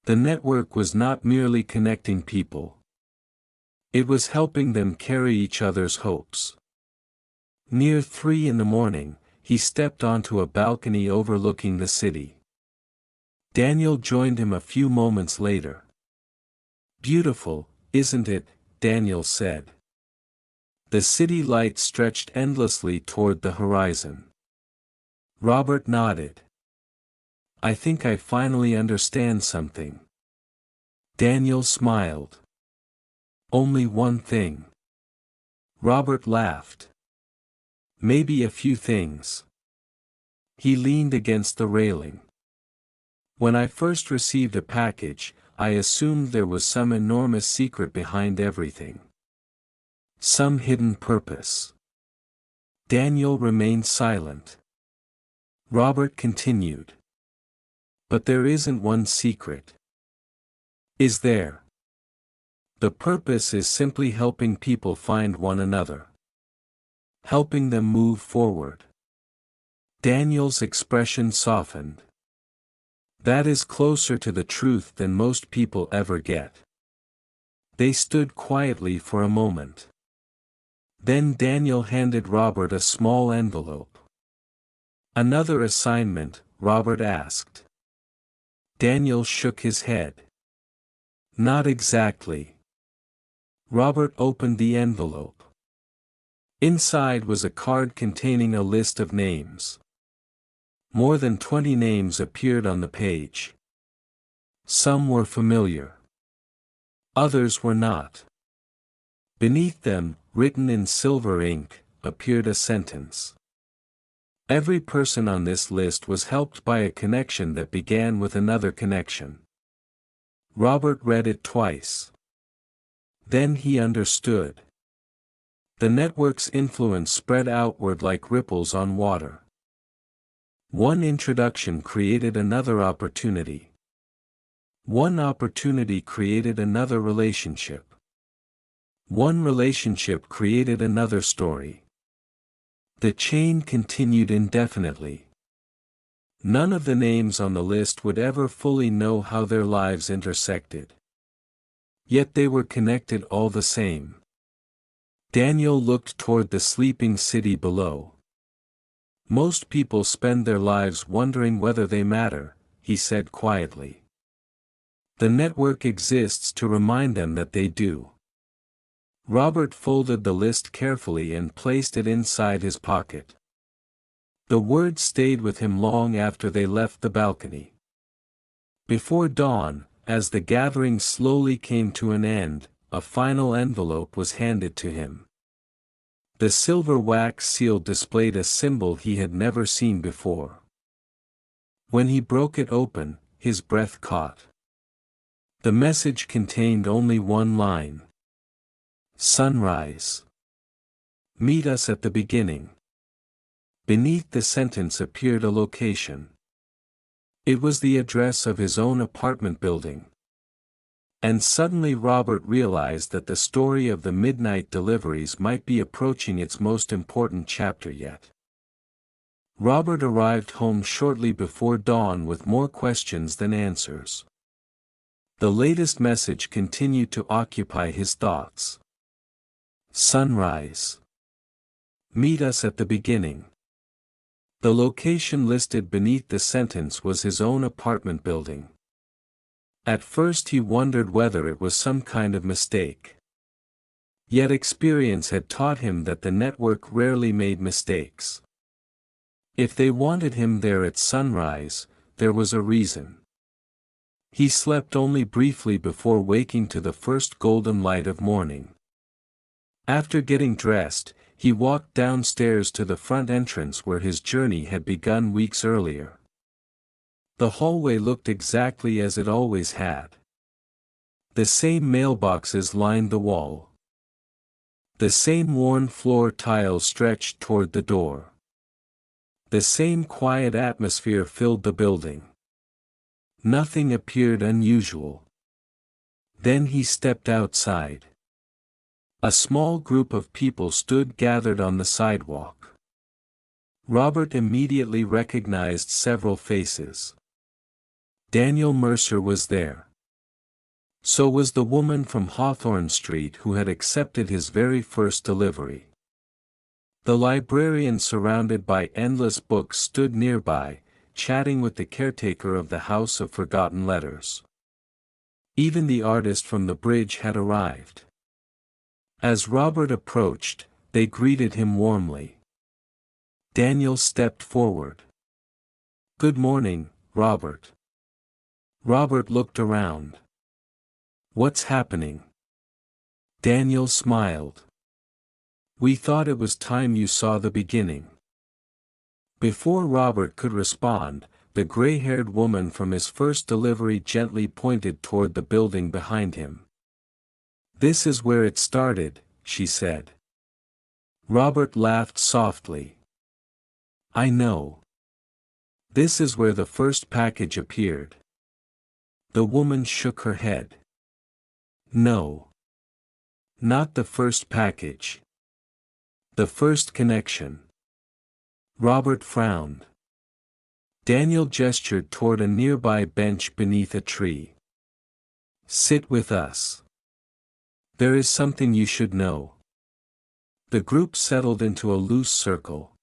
The network was not merely connecting people. It was helping them carry each other's hopes. Near 3 in the morning, he stepped onto a balcony overlooking the city. Daniel joined him a few moments later. "Beautiful, isn't it?" Daniel said. The city lights stretched endlessly toward the horizon. Robert nodded. "I think I finally understand something." Daniel smiled. "Only one thing." Robert laughed. "Maybe a few things." He leaned against the railing. "When I first received a package, I assumed there was some enormous secret behind everything. Some hidden purpose." Daniel remained silent. Robert continued. "But there isn't one secret. Is there? The purpose is simply helping people find one another. Helping them move forward." Daniel's expression softened. "That is closer to the truth than most people ever get." They stood quietly for a moment. Then Daniel handed Robert a small envelope. "Another assignment?" Robert asked. Daniel shook his head. "Not exactly." Robert opened the envelope. Inside was a card containing a list of names. More than 20 names appeared on the page. Some were familiar. Others were not. Beneath them, written in silver ink, appeared a sentence. Every person on this list was helped by a connection that began with another connection. Robert read it twice. Then he understood. The network's influence spread outward like ripples on water. One introduction created another opportunity. One opportunity created another relationship. One relationship created another story. The chain continued indefinitely. None of the names on the list would ever fully know how their lives intersected. Yet they were connected all the same. Daniel looked toward the sleeping city below. "Most people spend their lives wondering whether they matter," he said quietly. "The network exists to remind them that they do." Robert folded the list carefully and placed it inside his pocket. The words stayed with him long after they left the balcony. Before dawn, as the gathering slowly came to an end, a final envelope was handed to him. The silver wax seal displayed a symbol he had never seen before. When he broke it open, his breath caught. The message contained only one line. "Sunrise. Meet us at the beginning." Beneath the sentence appeared a location. It was the address of his own apartment building. And suddenly Robert realized that the story of the midnight deliveries might be approaching its most important chapter yet. Robert arrived home shortly before dawn with more questions than answers. The latest message continued to occupy his thoughts. Sunrise. Meet us at the beginning. The location listed beneath the sentence was his own apartment building. At first he wondered whether it was some kind of mistake. Yet experience had taught him that the network rarely made mistakes. If they wanted him there at sunrise, there was a reason. He slept only briefly before waking to the first golden light of morning. After getting dressed, he walked downstairs to the front entrance where his journey had begun weeks earlier. The hallway looked exactly as it always had. The same mailboxes lined the wall. The same worn floor tiles stretched toward the door. The same quiet atmosphere filled the building. Nothing appeared unusual. Then he stepped outside. A small group of people stood gathered on the sidewalk. Robert immediately recognized several faces. Daniel Mercer was there. So was the woman from Hawthorne Street who had accepted his very first delivery. The librarian surrounded by endless books stood nearby, chatting with the caretaker of the House of Forgotten Letters. Even the artist from the bridge had arrived. As Robert approached, they greeted him warmly. Daniel stepped forward. "Good morning, Robert." Robert looked around. "What's happening?" Daniel smiled. "We thought it was time you saw the beginning." Before Robert could respond, the gray-haired woman from his first delivery gently pointed toward the building behind him. "This is where it started," she said. Robert laughed softly. "I know. This is where the first package appeared." The woman shook her head. "No. Not the first package. The first connection." Robert frowned. Daniel gestured toward a nearby bench beneath a tree. "Sit with us. There is something you should know." The group settled into a loose circle.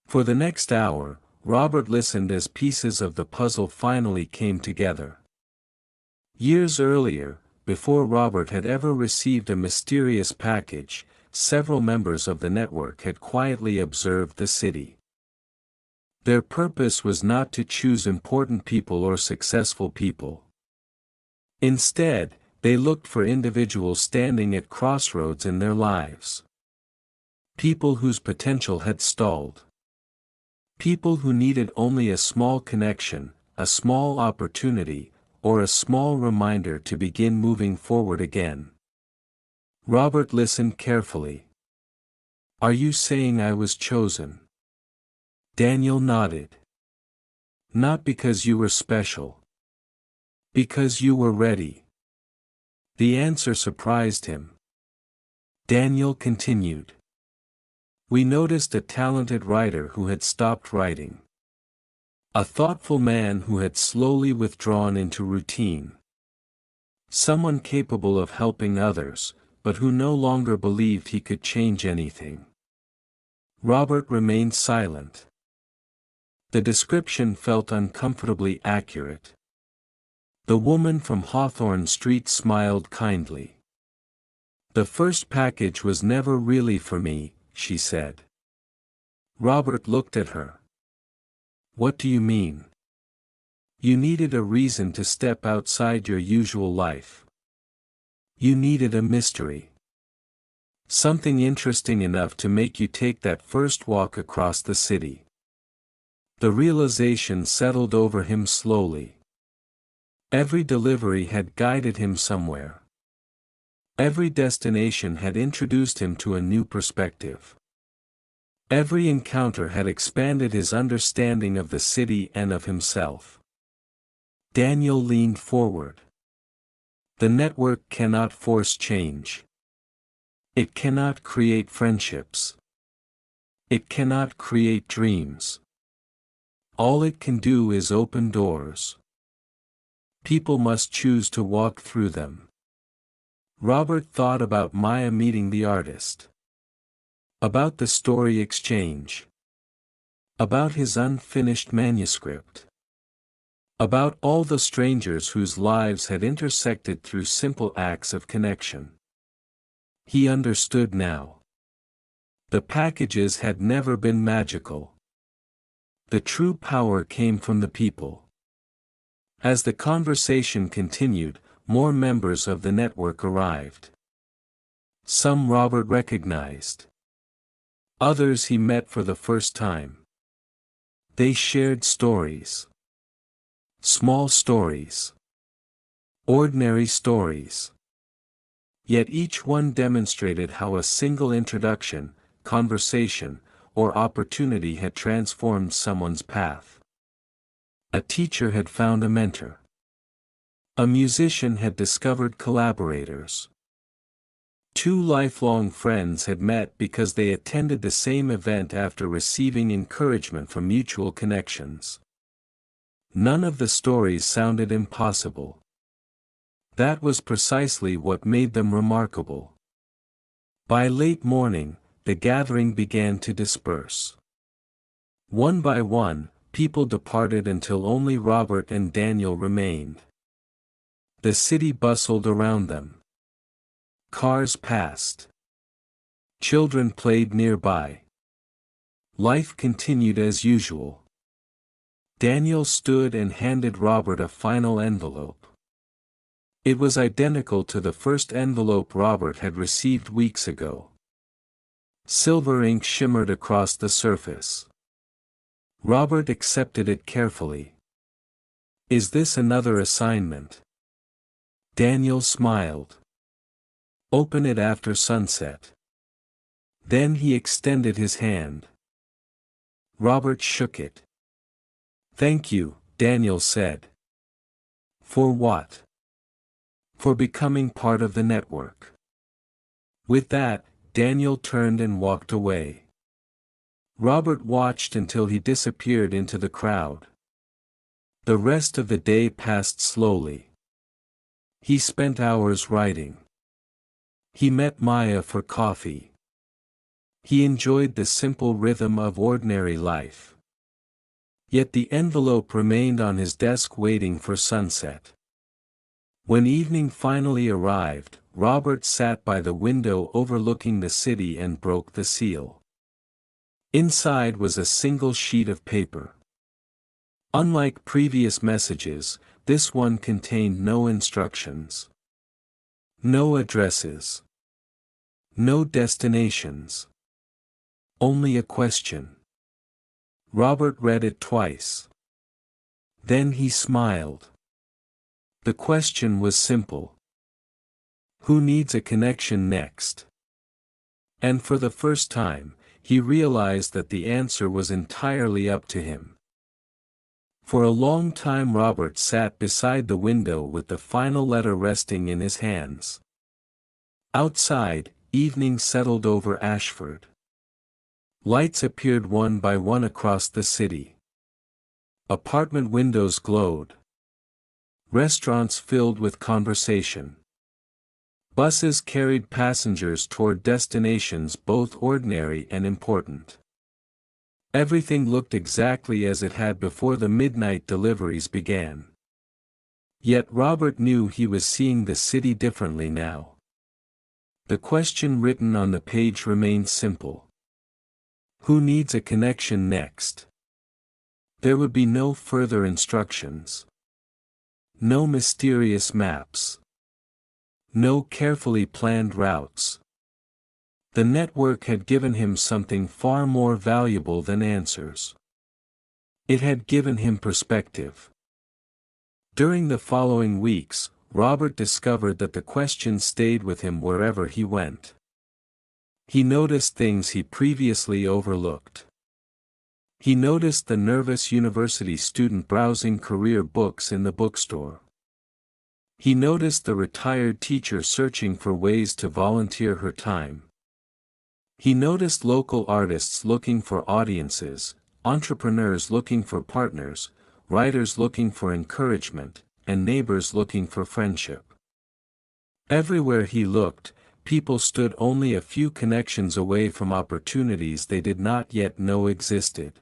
For the next hour, Robert listened as pieces of the puzzle finally came together. Years earlier, before Robert had ever received a mysterious package, several members of the network had quietly observed the city. Their purpose was not to choose important people or successful people. Instead, they looked for individuals standing at crossroads in their lives. People whose potential had stalled. People who needed only a small connection, a small opportunity, or a small reminder to begin moving forward again. Robert listened carefully. "Are you saying I was chosen?" Daniel nodded. "Not because you were special. Because you were ready." The answer surprised him. Daniel continued. "We noticed a talented writer who had stopped writing. A thoughtful man who had slowly withdrawn into routine. Someone capable of helping others, but who no longer believed he could change anything." Robert remained silent. The description felt uncomfortably accurate. The woman from Hawthorne Street smiled kindly. "The first package was never really for me," she said. Robert looked at her. "What do you mean?" "You needed a reason to step outside your usual life. You needed a mystery. Something interesting enough to make you take that first walk across the city." The realization settled over him slowly. Every delivery had guided him somewhere. Every destination had introduced him to a new perspective. Every encounter had expanded his understanding of the city and of himself. Daniel leaned forward. "The network cannot force change. It cannot create friendships. It cannot create dreams. All it can do is open doors. People must choose to walk through them." Robert thought about Maya meeting the artist. About the story exchange. About his unfinished manuscript. About all the strangers whose lives had intersected through simple acts of connection. He understood now. The packages had never been magical. The true power came from the people. As the conversation continued, more members of the network arrived. Some Robert recognized. Others he met for the first time. They shared stories. Small stories. Ordinary stories. Yet each one demonstrated how a single introduction, conversation, or opportunity had transformed someone's path. A teacher had found a mentor. A musician had discovered collaborators. Two lifelong friends had met because they attended the same event after receiving encouragement from mutual connections. None of the stories sounded impossible. That was precisely what made them remarkable. By late morning, the gathering began to disperse. One by one, people departed until only Robert and Daniel remained. The city bustled around them. Cars passed. Children played nearby. Life continued as usual. Daniel stood and handed Robert a final envelope. It was identical to the first envelope Robert had received weeks ago. Silver ink shimmered across the surface. Robert accepted it carefully. "Is this another assignment?" Daniel smiled. "Open it after sunset." Then he extended his hand. Robert shook it. "Thank you," Daniel said. "For what?" "For becoming part of the network." With that, Daniel turned and walked away. Robert watched until he disappeared into the crowd. The rest of the day passed slowly. He spent hours writing. He met Maya for coffee. He enjoyed the simple rhythm of ordinary life. Yet the envelope remained on his desk waiting for sunset. When evening finally arrived, Robert sat by the window overlooking the city and broke the seal. Inside was a single sheet of paper. Unlike previous messages, this one contained no instructions. No addresses. No destinations. Only a question. Robert read it twice. Then he smiled. The question was simple. Who needs a connection next? And for the first time, he realized that the answer was entirely up to him. For a long time Robert sat beside the window with the final letter resting in his hands. Outside, evening settled over Ashford. Lights appeared one by one across the city. Apartment windows glowed. Restaurants filled with conversation. Buses carried passengers toward destinations both ordinary and important. Everything looked exactly as it had before the midnight deliveries began. Yet Robert knew he was seeing the city differently now. The question written on the page remained simple. Who needs a connection next? There would be no further instructions. No mysterious maps. No carefully planned routes. The network had given him something far more valuable than answers. It had given him perspective. During the following weeks, Robert discovered that the question stayed with him wherever he went. He noticed things he previously overlooked. He noticed the nervous university student browsing career books in the bookstore. He noticed the retired teacher searching for ways to volunteer her time. He noticed local artists looking for audiences, entrepreneurs looking for partners, writers looking for encouragement, and neighbors looking for friendship. Everywhere he looked, people stood only a few connections away from opportunities they did not yet know existed.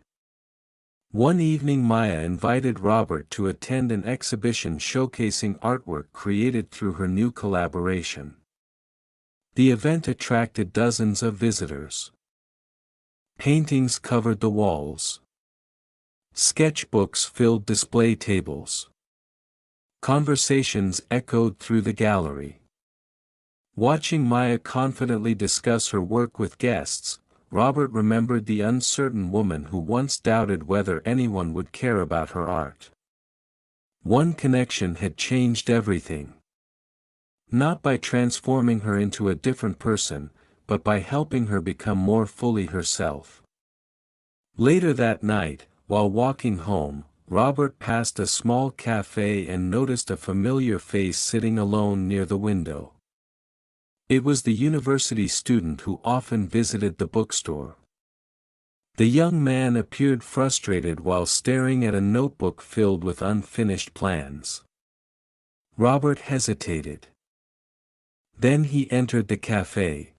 One evening Maya invited Robert to attend an exhibition showcasing artwork created through her new collaboration. The event attracted dozens of visitors. Paintings covered the walls. Sketchbooks filled display tables. Conversations echoed through the gallery. Watching Maya confidently discuss her work with guests, Robert remembered the uncertain woman who once doubted whether anyone would care about her art. One connection had changed everything. Not by transforming her into a different person, but by helping her become more fully herself. Later that night, while walking home, Robert passed a small cafe and noticed a familiar face sitting alone near the window. It was the university student who often visited the bookstore. The young man appeared frustrated while staring at a notebook filled with unfinished plans. Robert hesitated. Then he entered the cafe.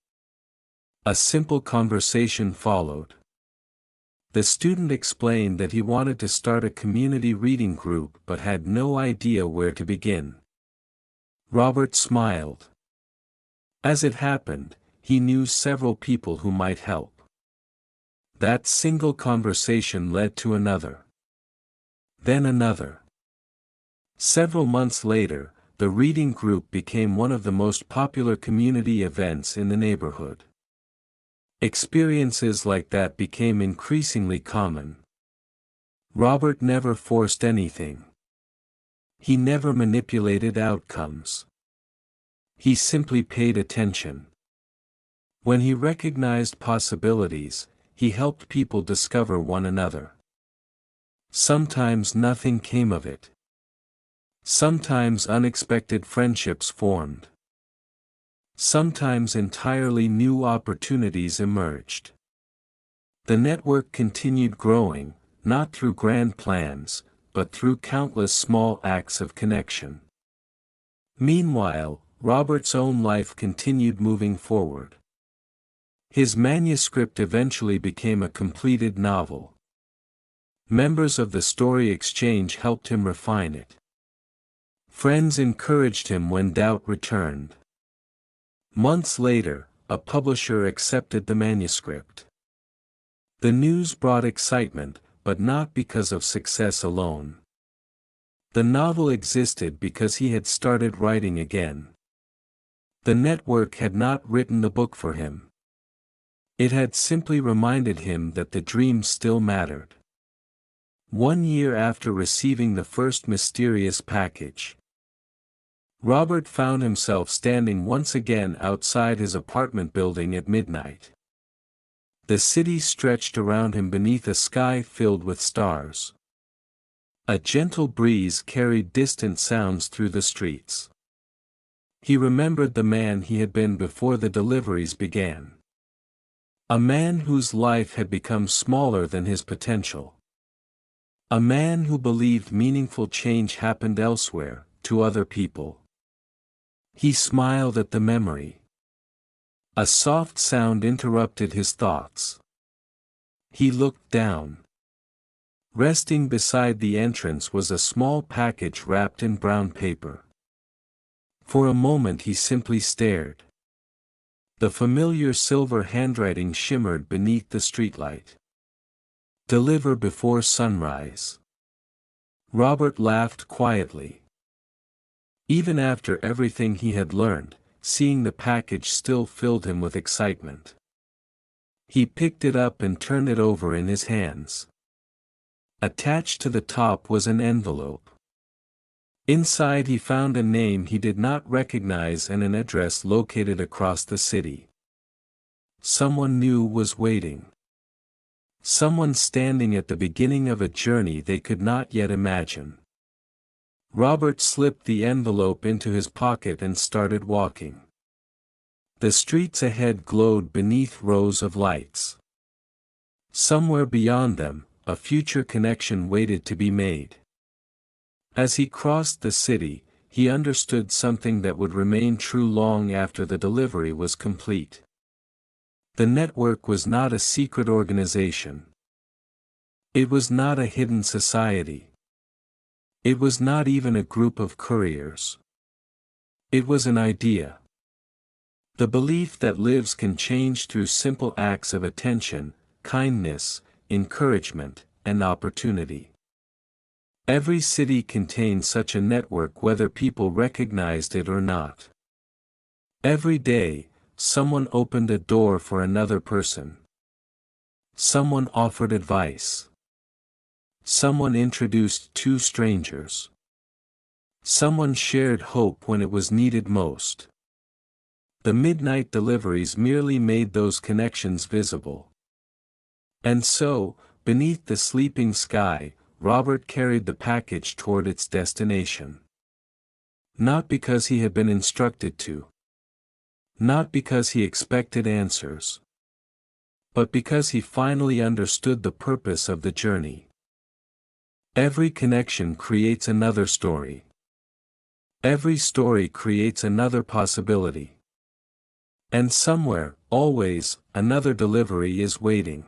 A simple conversation followed. The student explained that he wanted to start a community reading group but had no idea where to begin. Robert smiled. As it happened, he knew several people who might help. That single conversation led to another. Then another. Several months later, the reading group became one of the most popular community events in the neighborhood. Experiences like that became increasingly common. Robert never forced anything. He never manipulated outcomes. He simply paid attention. When he recognized possibilities, he helped people discover one another. Sometimes nothing came of it. Sometimes unexpected friendships formed. Sometimes entirely new opportunities emerged. The network continued growing, not through grand plans, but through countless small acts of connection. Meanwhile, Robert's own life continued moving forward. His manuscript eventually became a completed novel. Members of the Story Exchange helped him refine it. Friends encouraged him when doubt returned. Months later, a publisher accepted the manuscript. The news brought excitement, but not because of success alone. The novel existed because he had started writing again. The network had not written the book for him. It had simply reminded him that the dream still mattered. 1 year after receiving the first mysterious package, Robert found himself standing once again outside his apartment building at midnight. The city stretched around him beneath a sky filled with stars. A gentle breeze carried distant sounds through the streets. He remembered the man he had been before the deliveries began. A man whose life had become smaller than his potential. A man who believed meaningful change happened elsewhere, to other people. He smiled at the memory. A soft sound interrupted his thoughts. He looked down. Resting beside the entrance was a small package wrapped in brown paper. For a moment he simply stared. The familiar silver handwriting shimmered beneath the streetlight. "Deliver before sunrise." Robert laughed quietly. Even after everything he had learned, seeing the package still filled him with excitement. He picked it up and turned it over in his hands. Attached to the top was an envelope. Inside he found a name he did not recognize and an address located across the city. Someone new was waiting. Someone standing at the beginning of a journey they could not yet imagine. Robert slipped the envelope into his pocket and started walking. The streets ahead glowed beneath rows of lights. Somewhere beyond them, a future connection waited to be made. As he crossed the city, he understood something that would remain true long after the delivery was complete. The network was not a secret organization. It was not a hidden society. It was not even a group of couriers. It was an idea. The belief that lives can change through simple acts of attention, kindness, encouragement, and opportunity. Every city contained such a network whether people recognized it or not. Every day, someone opened a door for another person. Someone offered advice. Someone introduced two strangers. Someone shared hope when it was needed most. The midnight deliveries merely made those connections visible. And so, beneath the sleeping sky, Robert carried the package toward its destination. Not because he had been instructed to. Not because he expected answers. But because he finally understood the purpose of the journey. Every connection creates another story. Every story creates another possibility. And somewhere, always, another delivery is waiting.